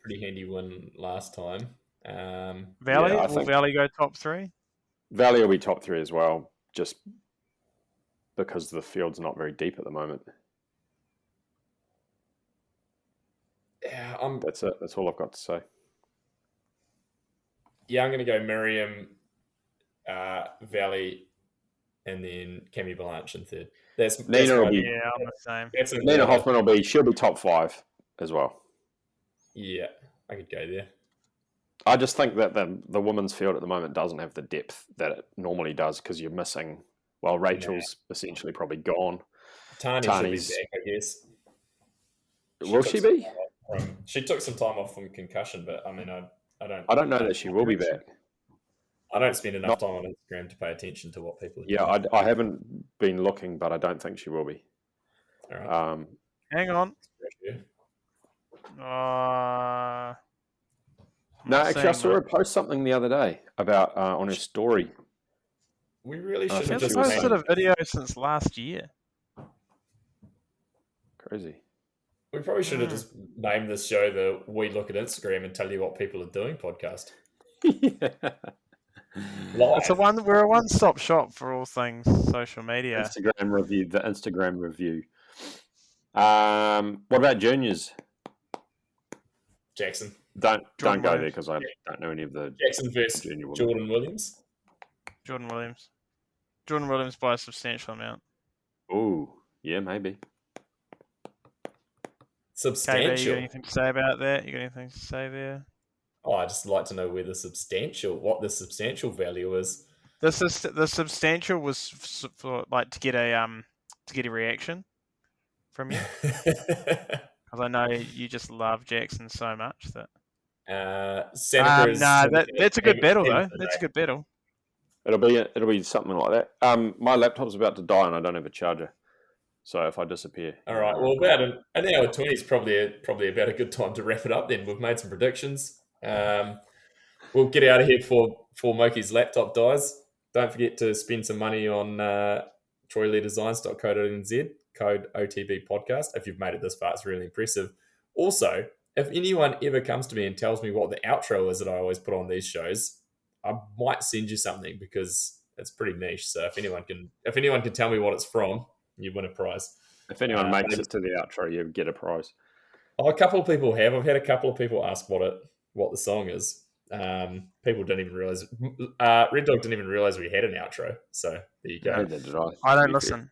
Speaker 5: Pretty handy win last time.
Speaker 1: Valley? Will Valley go top 3?
Speaker 6: Valley will be top 3 as well, just because the field's not very deep at the moment.
Speaker 5: Yeah,
Speaker 6: that's it. That's all I've got to say.
Speaker 5: Yeah, I'm going to go Miriam, Valley, and then Cammy Blanche in third.
Speaker 6: Nina will be.
Speaker 1: Yeah, I'm the same.
Speaker 6: Nina Hoffman she'll be top 5 as well.
Speaker 5: Yeah, I could go there.
Speaker 6: I just think that the women's field at the moment doesn't have the depth that it normally does because you're missing. Well, Rachel's essentially probably gone.
Speaker 5: Tani's back, I guess.
Speaker 6: Will she be?
Speaker 5: She took some time off from concussion, but I mean,
Speaker 6: I don't know that she will be back.
Speaker 5: I don't spend enough time on Instagram to pay attention to what people are doing.
Speaker 6: Yeah, I haven't been looking, but I don't think she will be.
Speaker 5: All right.
Speaker 1: Hang on.
Speaker 6: No, actually, I saw her post something the other day about on her story.
Speaker 5: We really should have
Speaker 1: just posted a video since last year.
Speaker 6: Crazy.
Speaker 5: We probably should have just named this show the We Look at Instagram and Tell You What People Are Doing podcast.
Speaker 6: Yeah.
Speaker 1: We're a one-stop shop for all things social media.
Speaker 6: The Instagram review. What about juniors?
Speaker 5: Jackson.
Speaker 6: Don't go there because I don't know any of the
Speaker 5: Jackson versus Jordan Williams.
Speaker 1: Jordan Williams by a substantial amount.
Speaker 6: Oh, yeah, maybe.
Speaker 5: Substantial.
Speaker 1: KB, you got anything to say about that? You got anything to say there?
Speaker 5: Oh, I just like to know what the substantial value is.
Speaker 1: The substantial was for like to get a reaction from you, because I know you just love Jackson so much that. That's a good battle though. That's a good battle.
Speaker 6: It'll be something like that. My laptop's about to die and I don't have a charger. So if I disappear.
Speaker 5: All right. Well, about an hour 20 is probably about a good time to wrap it up then. We've made some predictions. we'll get out of here before Moki's laptop dies. Don't forget to spend some money on troyleedesigns.co.nz, code OTB podcast. If you've made it this far, it's really impressive. Also, if anyone ever comes to me and tells me what the outro is that I always put on these shows, I might send you something because it's pretty niche. So if anyone can tell me what it's from, you win a prize.
Speaker 6: If anyone makes it to the outro, you get a prize.
Speaker 5: Oh, a couple of people have. I've had a couple of people ask what the song is. People didn't even realize. Red Dog didn't even realize we had an outro. So there you go.
Speaker 6: Neither did I.
Speaker 1: I don't listen.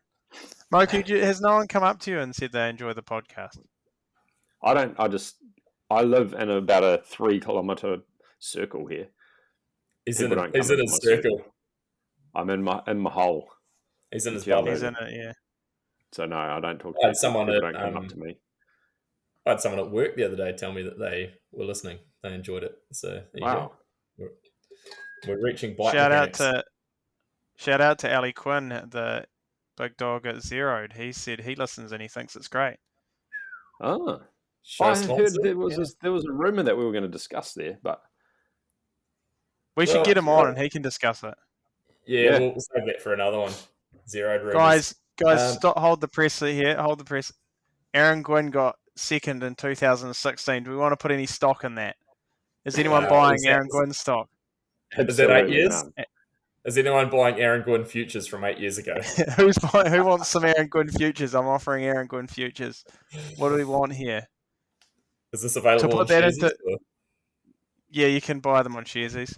Speaker 1: Moki, has no one come up to you and said they enjoy the podcast?
Speaker 6: I don't. I live in about a 3-kilometer circle here.
Speaker 5: He's in a circle.
Speaker 6: I'm in my hole.
Speaker 5: He's in his bubble.
Speaker 1: He's in it, yeah.
Speaker 6: So no, I don't talk to
Speaker 5: I had
Speaker 6: people.
Speaker 5: someone
Speaker 6: People
Speaker 5: at,
Speaker 6: don't come up to me.
Speaker 5: I had someone at work the other day tell me that they were listening. They enjoyed it. So there you go. We're reaching bite mechanics.
Speaker 1: Shout out to Ali Quinn, the big dog at Zeroed. He said he listens and he thinks it's great.
Speaker 6: Oh,
Speaker 5: Show
Speaker 6: I heard
Speaker 5: sponsor.
Speaker 6: there was a rumor that we were going to discuss there, but
Speaker 1: We should get him on and he can discuss it.
Speaker 5: Yeah, we'll save that for another one. Zeroed rumors.
Speaker 1: Guys, stop! Hold the press here. Hold the press. Aaron Gwynn got second in 2016. Do we want to put any stock in that? Is anyone buying Aaron Gwynn stock?
Speaker 5: Is that 8 years? Is anyone buying Aaron Gwynn futures from 8 years ago?
Speaker 1: Who wants some Aaron Gwynn futures? I'm offering Aaron Gwynn futures. What do we want here?
Speaker 5: Is this available
Speaker 1: To
Speaker 5: on
Speaker 1: put that
Speaker 5: Sharesies,
Speaker 1: into-
Speaker 5: or
Speaker 1: Yeah, you can buy them on Sharesies.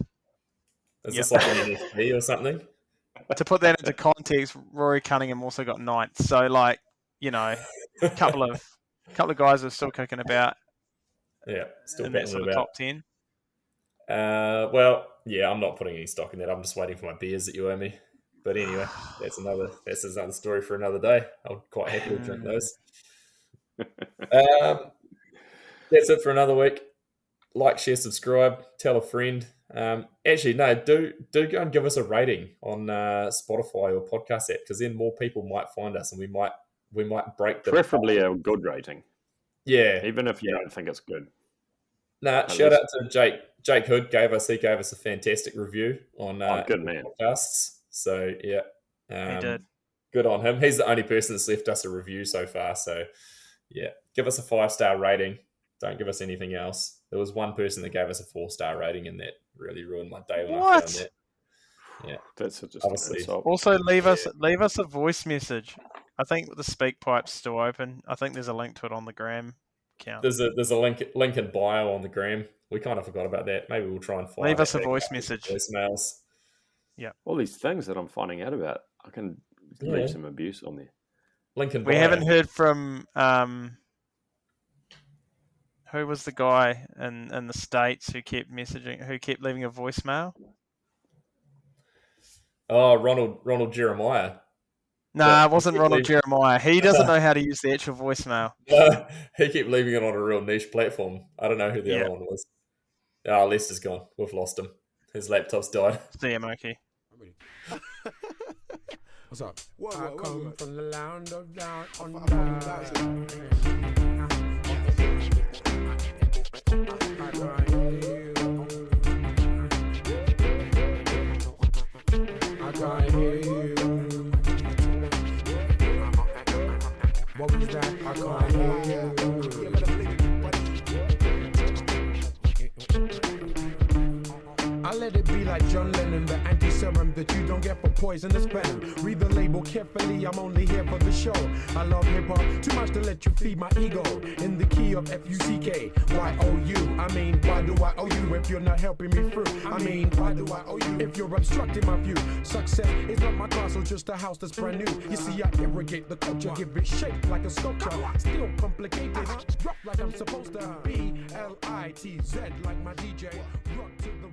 Speaker 5: is this like an NFT or something?
Speaker 1: To put that into context, Rory Cunningham also got ninth. So, like, you know, a couple of guys are still kicking about.
Speaker 5: Yeah, still
Speaker 1: in that
Speaker 5: betting
Speaker 1: sort of
Speaker 5: about.
Speaker 1: top 10.
Speaker 5: Well, yeah, I'm not putting any stock in that. I'm just waiting for my beers that you owe me. But anyway, that's another story for another day. I'm quite happy to drink those. That's it for another week. Like, share, subscribe, tell a friend. Actually, no, do go and give us a rating on Spotify or podcast app, because then more people might find us and we might break the
Speaker 6: preferably a good rating.
Speaker 5: Yeah,
Speaker 6: even if you don't think it's good.
Speaker 5: Shout out to Jake Hood. He gave us a fantastic review on
Speaker 6: good man
Speaker 5: podcasts. So yeah,
Speaker 1: he did.
Speaker 5: Good on him. He's the only person that's left us a review so far. So yeah, give us a 5-star rating. Don't give us anything else. There was one person that gave us a 4-star rating, and that really ruined my day when I found that. Yeah,
Speaker 6: that's just
Speaker 5: obviously.
Speaker 1: Also, leave us a voice message. I think the speak pipe's still open. I think there's a link to it on the Gram account.
Speaker 5: There's a link in bio on the Gram. We kind of forgot about that. Maybe we'll try and find.
Speaker 1: Leave us a voice message.
Speaker 5: Voicemails.
Speaker 1: Yeah.
Speaker 6: All these things that I'm finding out about, I can leave some abuse on there.
Speaker 5: Link in bio.
Speaker 1: We haven't heard from who was the guy in the States who kept leaving a voicemail?
Speaker 5: Oh, Ronald Jeremiah.
Speaker 1: Nah, it wasn't Ronald Jeremiah. He doesn't know how to use the actual voicemail.
Speaker 5: He kept leaving it on a real niche platform. I don't know who the other one was. Oh, Lester's gone. We've lost him. His laptop's died.
Speaker 1: See you, Moki.
Speaker 7: What's up? I come from the land of down on I can't hear you. What was that? I can't hear you. I let it be like John Lennon, the anti-serum that you don't get for poisonous venom. Read the label carefully, I'm only here for the show. I love hip-hop too much to let you feed my ego. In the key of F-U-C-K, Y-O-U. I mean, why do I owe you if you're not helping me through? I mean, why do I owe you if you're obstructing my view? Success is not my castle, just a house that's brand new. You see, I irrigate the culture, give it shape like a sculpture. Still complicated, drop like I'm supposed to. B-L-I-T-Z like my DJ. Rock to the